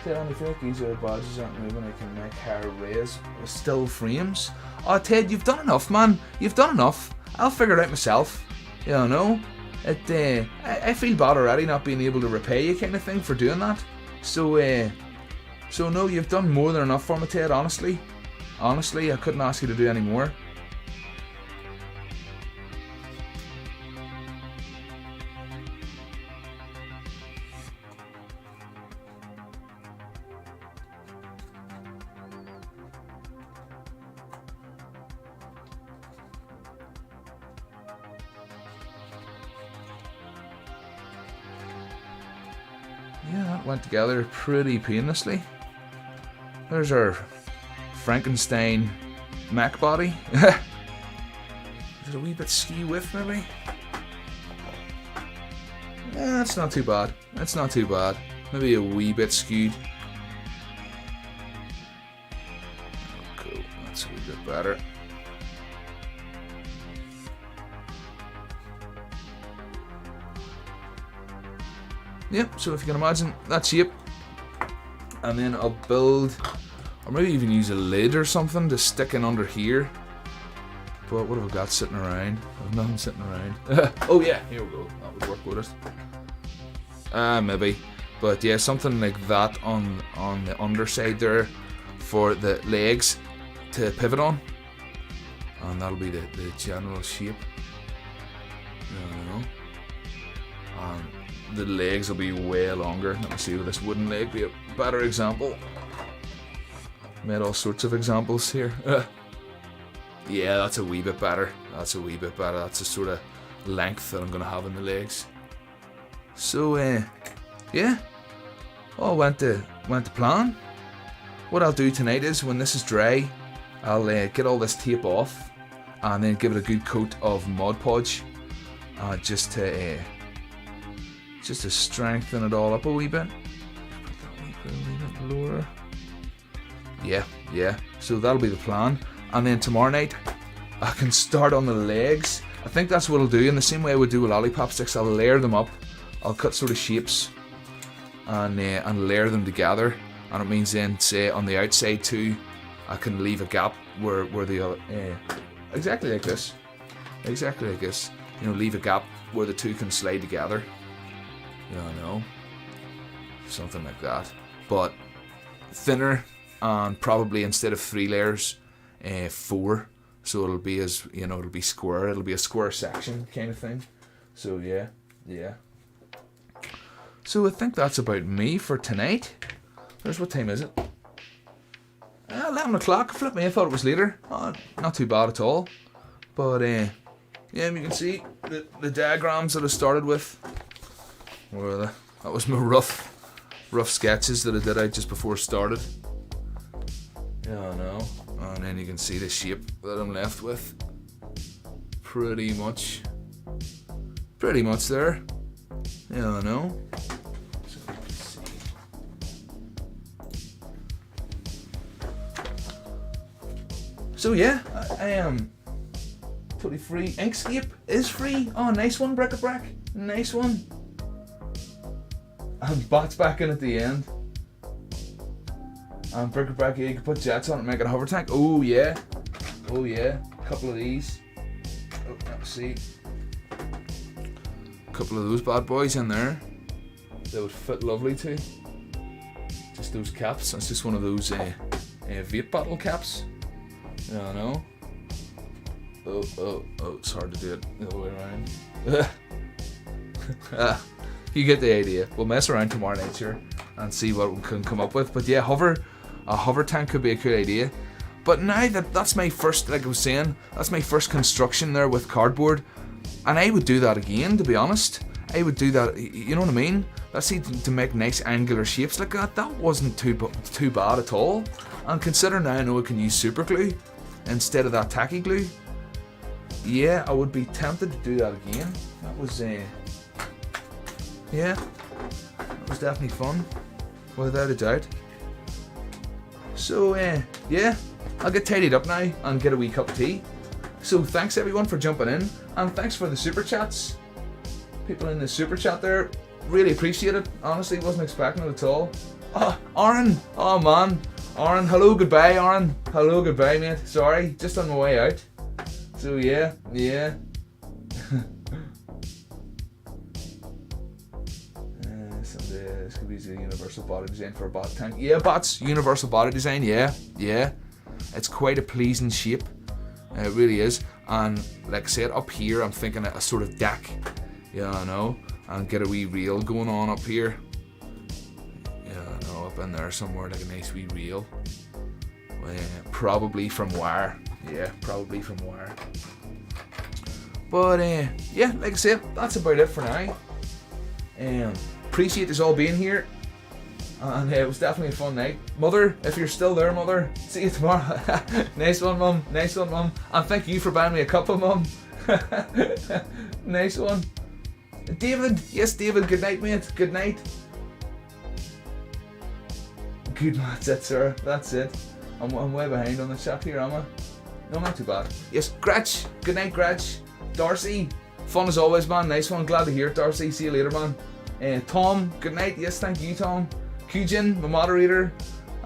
Ted, I feel like these other badges aren't moving. I can make higher rays with still frames. Oh, Ted, you've done enough, man. You've done enough. I'll figure it out myself. You know, I feel bad already not being able to repay you, kind of thing, for doing that. So no, you've done more than enough for me, Ted. Honestly, I couldn't ask you to do any more. Yeah, that went together pretty painlessly. There's our Frankenstein Mech body. Is it a wee bit skew with maybe? Yeah, that's not too bad. That's not too bad. Maybe a wee bit skewed. Cool, that's a wee bit better. Yep, so if you can imagine that shape, and then I'll build, or maybe even use a lid or something to stick in under here. But what have I got sitting around? I've nothing sitting around. Oh yeah, here we go. That would work with it. Maybe, but yeah, something like that on the underside there for the legs to pivot on, and that'll be the general shape. You know. The legs will be way longer. Let me see, will this wooden leg be a better example? Made all sorts of examples here. Yeah, that's a wee bit better. That's the sort of length that I'm going to have in the legs. So, yeah. All went to plan. What I'll do tonight is, when this is dry, I'll get all this tape off and then give it a good coat of Mod Podge, just to strengthen it all up a wee bit. Put that a wee bit lower. Yeah. So that'll be the plan. And then tomorrow night, I can start on the legs. I think that's what I'll do. In the same way I would do with lollipop sticks, I'll layer them up. I'll cut sort of shapes and layer them together. And it means then, say on the outside too, I can leave a gap where the exactly like this. You know, leave a gap where the two can slide together. Something like that. But thinner, and probably instead of 3 layers, 4. So it'll be it'll be square. It'll be a square section kind of thing. So yeah. So I think that's about me for tonight. What time is it? 11 o'clock. Flip me, I thought it was later. Oh, not too bad at all. But yeah, you can see the diagrams that I started with. That was my rough sketches that I did out just before I started. And then you can see the shape that I'm left with. Pretty much there. So let's see. So yeah, I am totally free. Inkscape is free. Oh, nice one, Bric-a-Brac. Nice one. And Bot's back in at the end. And Bric-a-Brac, you can put jets on it and make it a hover tank. Oh yeah. A couple of these. Oh, let's see. A couple of those bad boys in there. They would fit lovely too. Just those caps. That's just one of those vape bottle caps. Oh, it's hard to do it the other way around. You get the idea. We'll mess around tomorrow night, sure, and see what we can come up with. But yeah, a hover tank could be a cool idea. But now that's my first, like I was saying, that's my first construction there with cardboard, and I would do that again, to be honest. I would do that, you know what I mean? That's to make nice angular shapes like that. That wasn't too bad at all. And consider now I know I can use super glue instead of that tacky glue. Yeah, I would be tempted to do that again. That was yeah, that was definitely fun, without a doubt. So yeah, I'll get tidied up now and get a wee cup of tea. So thanks everyone for jumping in, and thanks for the super chats. People in the super chat there, really appreciate it. Honestly, wasn't expecting it at all. Oh, Aaron, oh man, Aaron, hello, goodbye, Aaron. Hello, goodbye, mate. Sorry, just on my way out. So yeah. This could be a universal body design for a bot tank. Yeah, bots, universal body design. Yeah. It's quite a pleasing shape. It really is. And like I said, up here, I'm thinking a sort of deck. And get a wee reel going on up here. Up in there somewhere, like a nice wee reel. Probably from wire. Yeah, probably from wire. But yeah, like I said, that's about it for now. Appreciate this all being here, and it was definitely a fun night. Mother, if you're still there, Mother, see you tomorrow. Nice one, Mum. Nice one, Mum. And thank you for buying me a cup of Mum. Nice one. David, yes, David. Good night, mate. Good night. Good, that's it, sir. That's it. I'm way behind on the chat here, am I? No, not too bad. Yes, Gretch. Good night, Gretch. Darcy, fun as always, man. Nice one. Glad to hear it, Darcy. See you later, man. Tom, good night. Yes, thank you, Tom. Kujin, my moderator.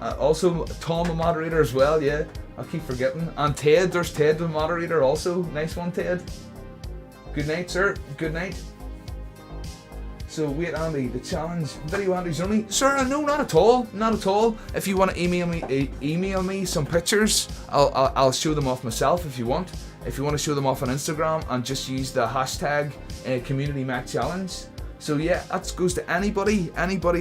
Also, Tom, a moderator as well. Yeah, I keep forgetting. And Ted, there's Ted, the moderator also. Nice one, Ted. Good night, sir. Good night. So wait, Andy, the challenge video Andy's only. Sir, no, not at all. Not at all. If you want to email me some pictures, I'll show them off myself if you want. If you want to show them off on Instagram, and just use the hashtag Community Mech Challenge. So yeah, that goes to anybody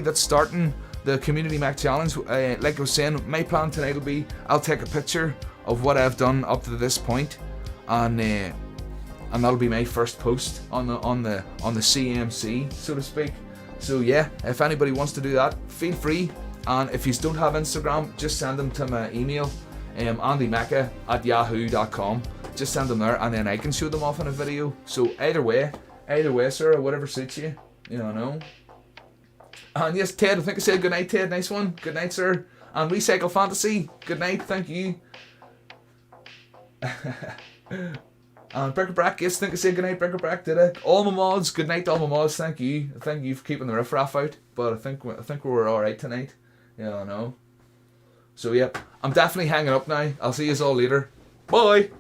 that's starting the Community Mech Challenge. Like I was saying, my plan tonight will be I'll take a picture of what I've done up to this point, and that'll be my first post on the CMC, so to speak. So yeah, if anybody wants to do that, feel free. And if you don't have Instagram, just send them to my email, andymecca@yahoo.com. Just send them there, and then I can show them off in a video. So either way, sir, whatever suits you, you know. And yes, Ted, I think I said good night, Ted. Nice one. Good night, sir. And Recycle Fantasy, good night. Thank you. And Brick-a-Brack, yes, I think I said good night, Brick-a-Brack, did I? All my mods, good night to all my mods. Thank you for keeping the riff-raff out. But I think we were all right tonight. Yeah, I know. So yeah, I'm definitely hanging up now. I'll see you all later. Bye.